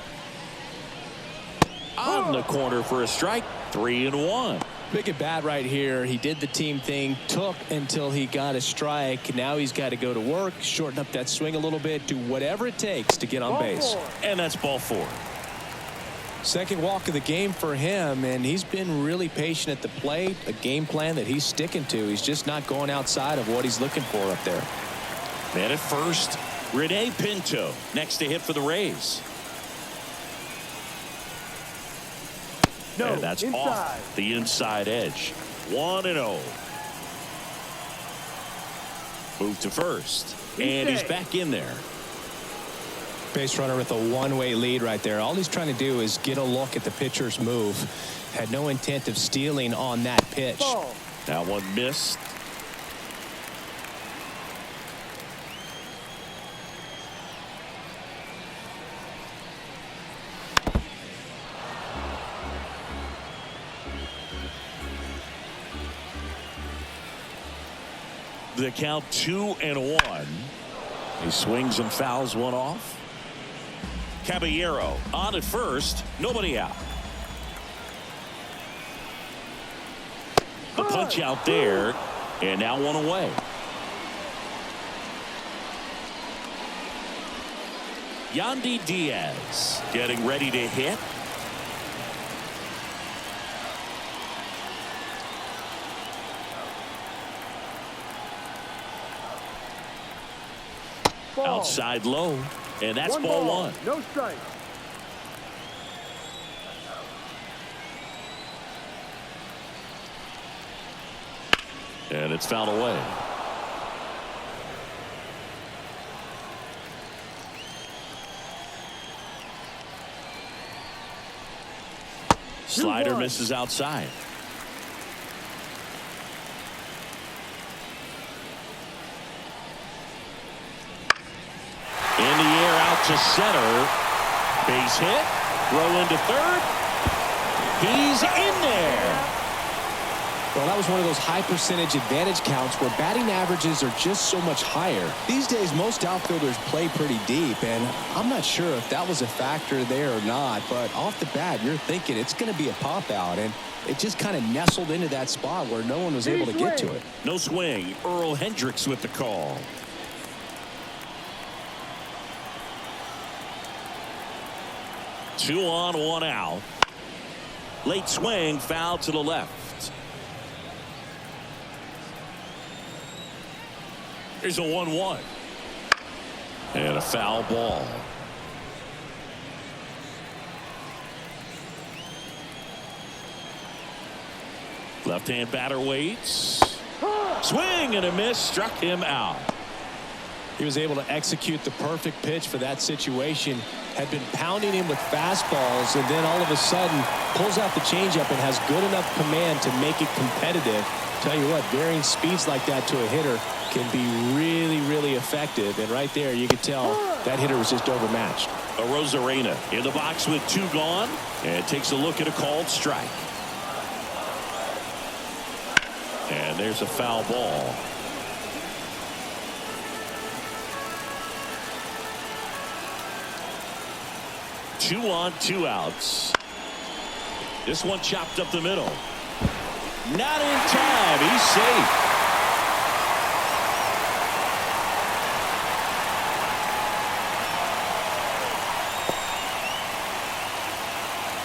On the corner for a strike. 3-1. Big at bat right here. He did the team thing, took until he got a strike. Now he's got to go to work, shorten up that swing a little bit, do whatever it takes to get on base. And that's ball 4. Second walk of the game for him, and he's been really patient at the plate. A game plan that he's sticking to. He's just not going outside of what he's looking for up there. Man at first, Rene Pinto next to hit for the Rays. No, and that's inside. off the inside edge. 1-0. Move to first, and he's back in there. Base runner with a one-way lead right there. All he's trying to do is get a look at the pitcher's move. Had no intent of stealing on that pitch. Ball. That one missed. The count 2-1. He swings and fouls one off. Caballero on at first, nobody out. The punch out there, and now one away. Yandy Diaz getting ready to hit. Ball. Outside low, and that's ball 1. No strike. And it's fouled away. Slider misses outside. In the air out to center. Base hit. Throw into third. He's in there. Well, that was one of those high percentage advantage counts where batting averages are just so much higher. These days, most outfielders play pretty deep, and I'm not sure if that was a factor there or not, but off the bat, you're thinking it's going to be a pop out, and it just kind of nestled into that spot where no one was able to get to it. No swing. Earl Hendricks with the call. Two on, one out. Late swing, foul to the left. Here's a 1-1. And a foul ball. Left-hand batter waits. Swing and a miss, struck him out. He was able to execute the perfect pitch for that situation. Had been pounding him with fastballs, and then all of a sudden pulls out the changeup and has good enough command to make it competitive. Tell you what, varying speeds like that to a hitter can be really, really effective. And right there, you could tell that hitter was just overmatched. Arozarena in the box with two gone, and takes a look at a called strike. And there's a foul ball. Two on, two outs. This one chopped up the middle. Not in time. He's safe.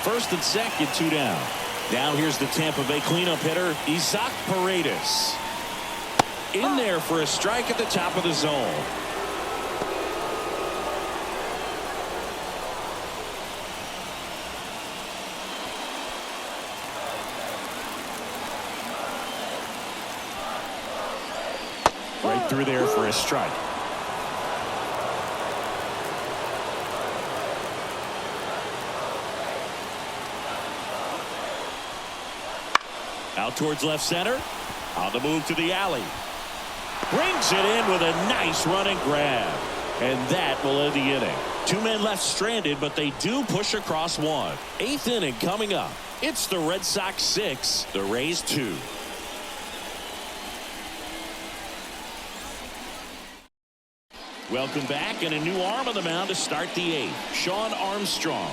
First and second, two down. Now here's the Tampa Bay cleanup hitter, Isaac Paredes. In there for a strike at the top of the zone. Right through there for a strike. Out towards left center. On the move to the alley. Brings it in with a nice running grab. And that will end the inning. Two men left stranded, but they do push across one. Eighth inning coming up. It's the Red Sox 6, the Rays 2. Welcome back, and a new arm on the mound to start the eighth. Sean Armstrong.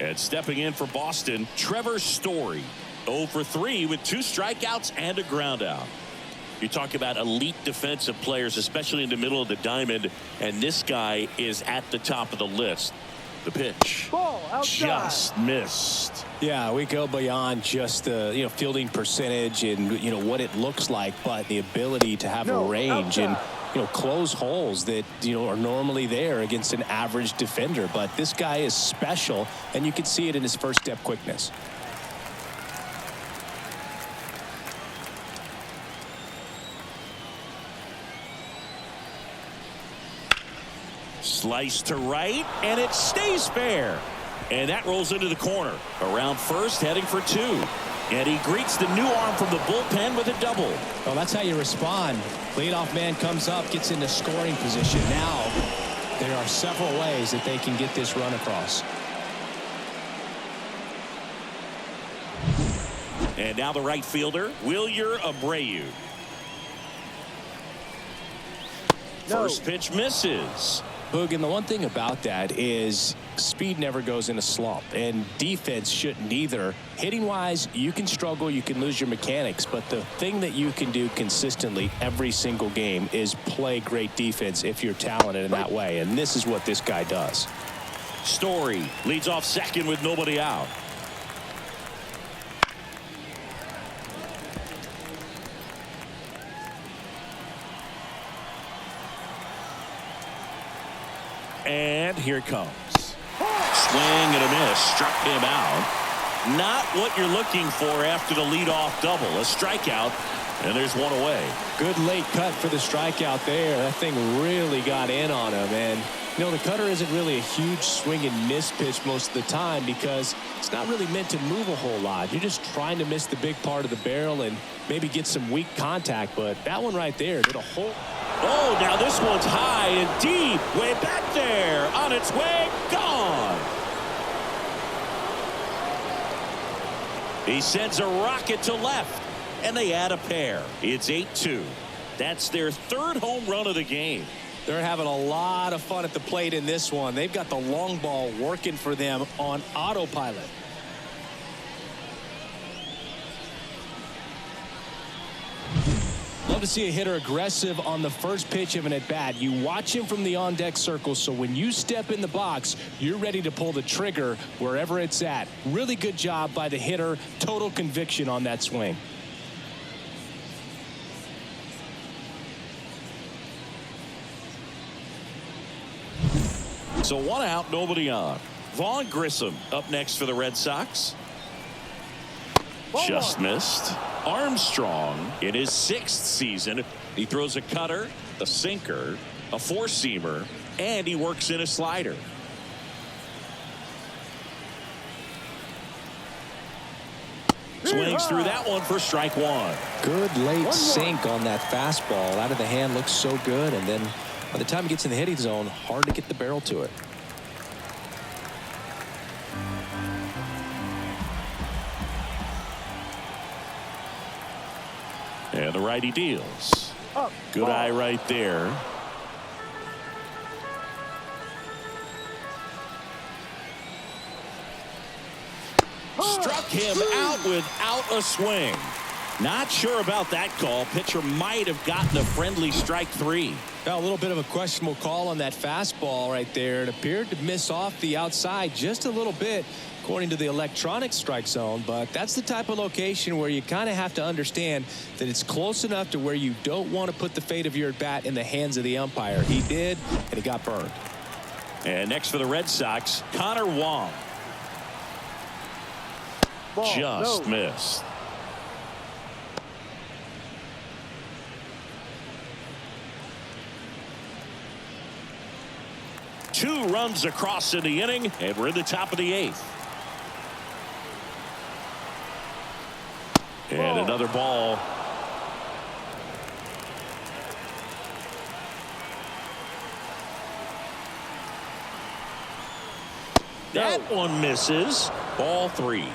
And stepping in for Boston, Trevor Story. 0 for 3 with 2 strikeouts and a ground out. You talk about elite defensive players, especially in the middle of the diamond, and this guy is at the top of the list. The pitch just missed. Yeah, we go beyond just the fielding percentage and what it looks like, but the ability to have a range and close holes that are normally there against an average defender. But this guy is special, and you can see it in his first step quickness. Slice to right, and it stays fair. And that rolls into the corner. Around first, heading for 2. And he greets the new arm from the bullpen with a double. Well, that's how you respond. Leadoff man comes up, gets into scoring position. Now, there are several ways that they can get this run across. And now the right fielder, Wilyer Abreu. First pitch misses. Boog, and the one thing about that is speed never goes in a slump, and defense shouldn't either. Hitting wise, you can struggle, you can lose your mechanics, but the thing that you can do consistently every single game is play great defense if you're talented in that way, and this is what this guy does. Story leads off second with nobody out. And here it comes. Swing and a miss. Struck him out. Not what you're looking for after the leadoff double. A strikeout, and there's one away. Good late cut for the strikeout there. That thing really got in on him. And, you know, the cutter isn't really a huge swing and miss pitch most of the time because it's not really meant to move a whole lot. You're just trying to miss the big part of the barrel and maybe get some weak contact. But that one right there did a whole... Oh, now this one's high and deep. Way back there. On its way. Gone. He sends a rocket to left. And they add a pair. It's 8-2. That's their third home run of the game. They're having a lot of fun at the plate in this one. They've got the long ball working for them on autopilot. Love to see a hitter aggressive on the first pitch of an at-bat. You watch him from the on-deck circle, so when you step in the box, you're ready to pull the trigger wherever it's at. Really good job by the hitter. Total conviction on that swing. So one out, nobody on. Vaughn Grissom up next for the Red Sox. Just missed. Armstrong in his 6th season. He throws a cutter, a sinker, a four-seamer, and he works in a slider. Swings through that one for strike one. Good late sink on that fastball. Out of the hand, looks so good, and then by the time it gets in the hitting zone, hard to get the barrel to it. And the righty deals. Good eye right there. Struck him out without a swing. Not sure about that call. Pitcher might have gotten a friendly strike 3. Now, a little bit of a questionable call on that fastball right there. It appeared to miss off the outside just a little bit according to the electronic strike zone, but that's the type of location where you kind of have to understand that it's close enough to where you don't want to put the fate of your at bat in the hands of the umpire. He did, and he got burned. And next for the Red Sox, Connor Wong. Just missed. Two runs across in the inning, and we're in the top of the 8th. And another ball. That one misses. Ball 3.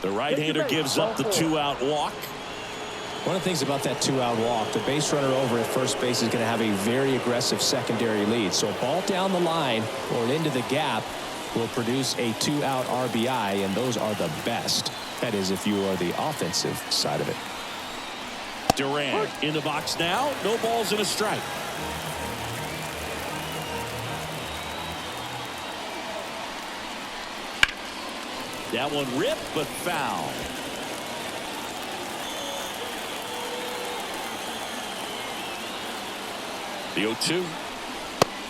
The right-hander gives up the 2-out walk. One of the things about that 2-out walk, the base runner over at first base is going to have a very aggressive secondary lead. So a ball down the line or into the gap will produce a 2-out RBI, and those are the best. That is, if you are the offensive side of it. Durant in the box now. No balls and a strike. That one ripped but foul. The 0-2.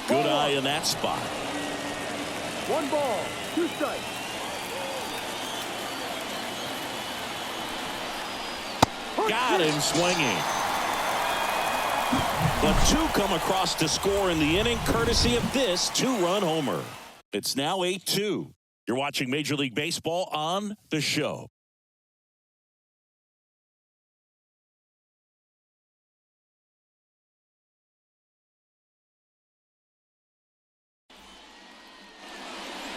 Good eye in that spot. 1 ball, 2 strikes. Got him swinging. But 2 come across to score in the inning, courtesy of this 2-run homer. It's now 8-2. You're watching Major League Baseball on The Show.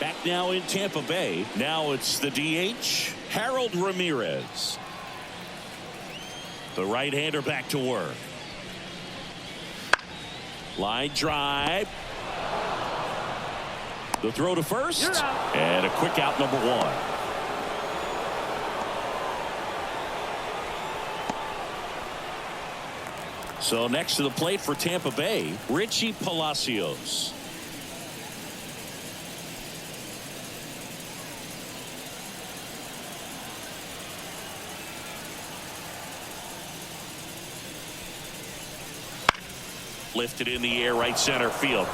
Back now in Tampa Bay. Now it's the DH, Harold Ramirez. The right-hander back to work. Line drive. The throw to first. And a quick out, number 1. So next to the plate for Tampa Bay, Richie Palacios. Lifted in the air, right center field.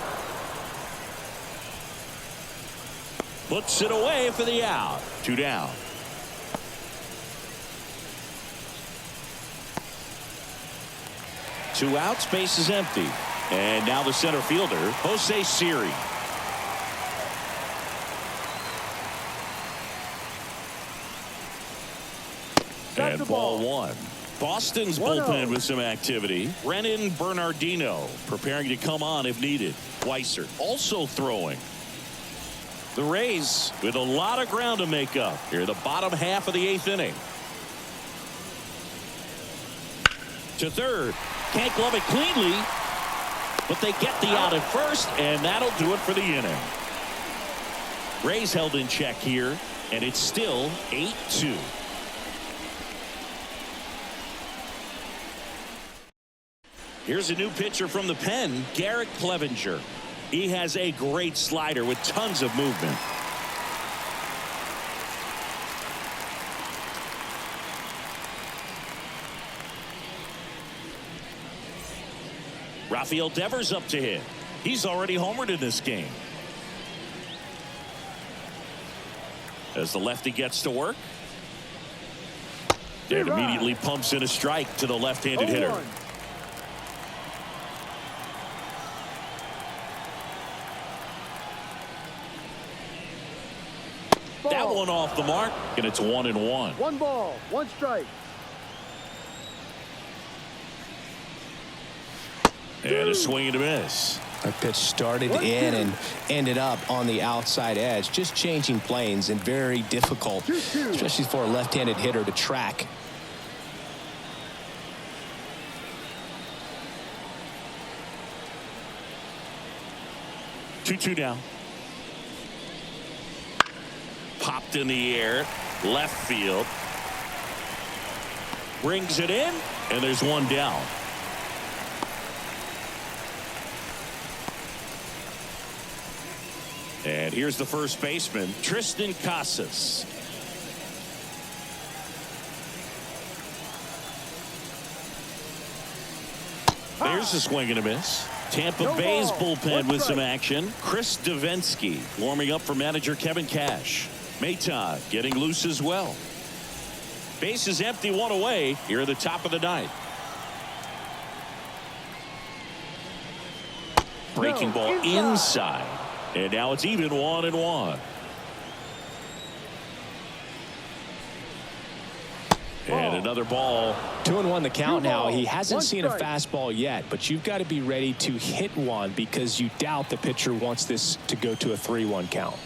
Puts it away for the out. 2 down. Two outs, base is empty. And now the center fielder, Jose Siri. And ball 1. Boston's bullpen with some activity. Renan Bernardino preparing to come on if needed. Weiser also throwing. The Rays with a lot of ground to make up here, the bottom half of the 8th inning. To third. Can't glove it cleanly, but they get the out at first, and that'll do it for the inning. Rays held in check here, and it's still 8-2. Here's a new pitcher from the pen, Garrett Clevenger. He has a great slider with tons of movement. Rafael Devers up to hit. He's already homered in this game. As the lefty gets to work. And immediately pumps in a strike to the left-handed hitter. That one off the mark, and it's 1-1. 1 ball, 1 strike. And a swing and a miss. That pitch started in and ended up on the outside edge, just changing planes, and very difficult, especially for a left-handed hitter to track. Two down. Popped in the air, left field. Brings it in, and there's 1 down. And here's the first baseman, Tristan Casas. There's a swing and a miss. Tampa Bay's bullpen with some action. Chris Davinsky warming up for manager Kevin Cash. Mayta getting loose as well. Base is empty, 1 away here at the top of the 9th. Breaking ball inside. And now it's even 1-1. And another ball. 2-1 the count now. He hasn't seen a fastball yet, but you've got to be ready to hit one because you doubt the pitcher wants this to go to a 3-1 count.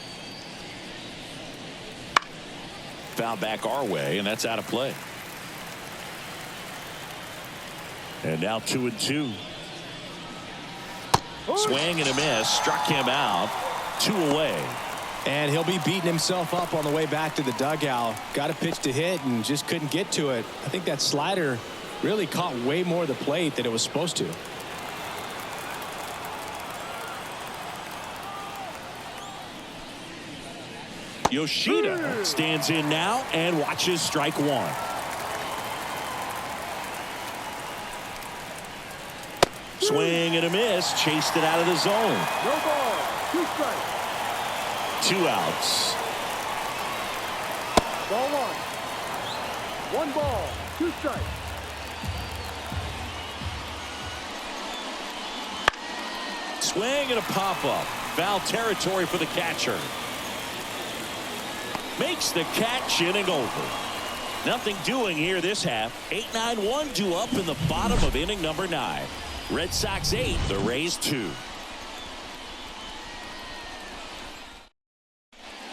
Foul back our way, and that's out of play. And now 2-2. Swing and a miss. Struck him out. 2 away. And he'll be beating himself up on the way back to the dugout. Got a pitch to hit and just couldn't get to it. I think that slider really caught way more of the plate than it was supposed to. Yoshida stands in now and watches strike 1. Swing and a miss. Chased it out of the zone. No ball, 2 strikes. 2 outs. Ball 1. 1 ball, 2 strikes. Swing and a pop-up. Foul territory for the catcher. Makes the catch, inning over. Nothing doing here this half. 8-9-1 due up in the bottom of inning number 9. Red Sox 8, the Rays 2.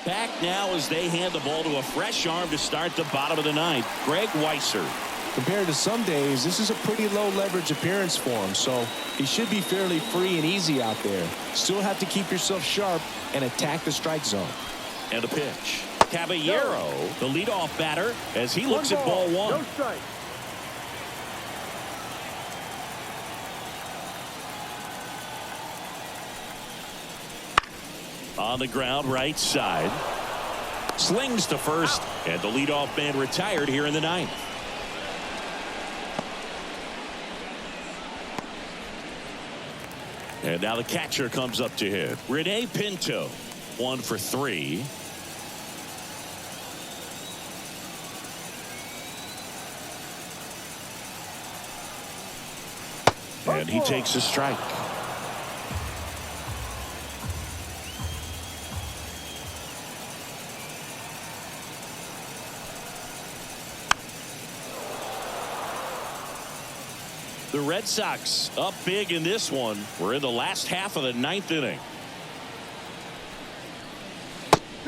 Back now as they hand the ball to a fresh arm to start the bottom of the 9th. Greg Weiser. Compared to some days, this is a pretty low leverage appearance for him, so he should be fairly free and easy out there. Still have to keep yourself sharp and attack the strike zone. And a pitch. Caballero, the leadoff batter, as he looks at ball 1. No strike. On the ground, right side. Slings to first, and the leadoff man retired here in the 9th. And now the catcher comes up to hit. Rene Pinto, 1 for 3. And he takes a strike. The Red Sox up big in this one. We're in the last half of the 9th inning.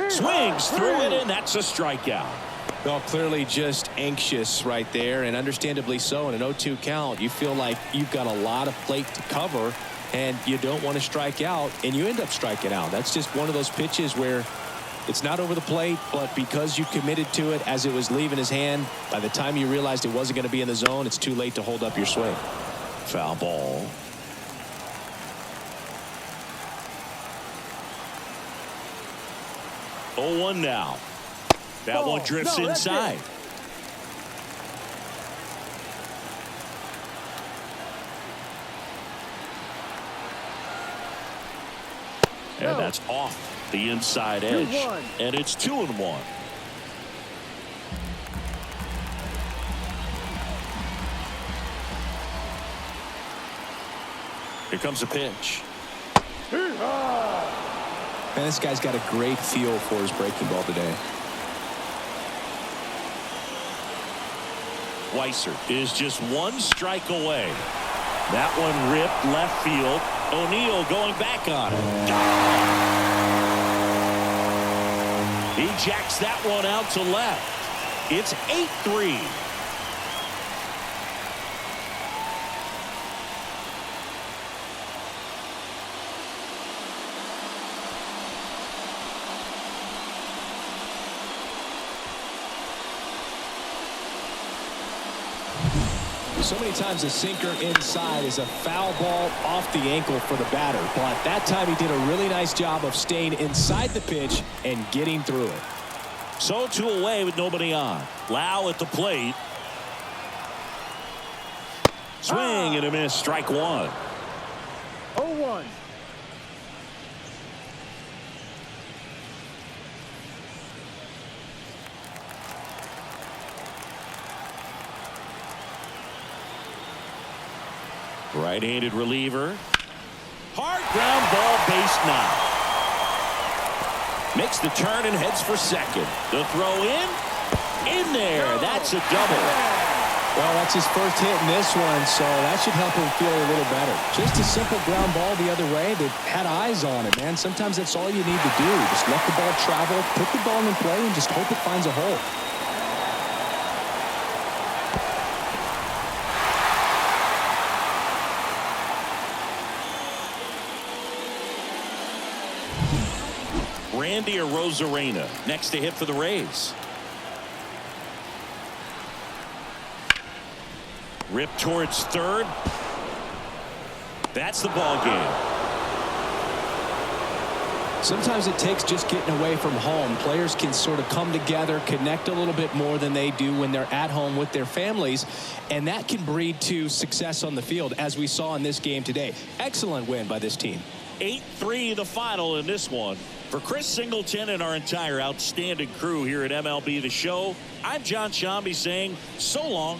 Swings through it, and that's a strikeout. Well, clearly just anxious right there, and understandably so. In an 0-2 count, you feel like you've got a lot of plate to cover, and you don't want to strike out, and you end up striking out. That's just one of those pitches where it's not over the plate, but because you committed to it as it was leaving his hand, by the time you realized it wasn't going to be in the zone, it's too late to hold up your swing. Foul ball. Oh, 1 now. That one drifts inside. And that's off the inside edge. And it's 2-1. Here comes a pitch. Man, this guy's got a great feel for his breaking ball today. Weiser is just 1 strike away. That one ripped left field. O'Neill going back on it. He jacks that one out to left. It's 8-3. So many times a sinker inside is a foul ball off the ankle for the batter, but that time he did a really nice job of staying inside the pitch and getting through it. So 2 away with nobody on. Lau at the plate. Swing and a miss. Strike 1. 0-1. Right-handed reliever. Hard ground ball, base knock. Makes the turn and heads for second. The throw in there. That's a double. Well, that's his first hit in this one, so that should help him feel a little better. Just a simple ground ball the other way that had eyes on it, man. Sometimes that's all you need to do. Just let the ball travel, put the ball in play, and just hope it finds a hole. Randy Arozarena next to hit for the Rays. Rip towards third. That's the ball game. Sometimes it takes just getting away from home. Players can sort of come together, connect a little bit more than they do when they're at home with their families, and that can breed to success on the field, as we saw in this game today. Excellent win by this team. 8-3 the final in this one. For Chris Singleton and our entire outstanding crew here at MLB The Show, I'm John Shambi saying so long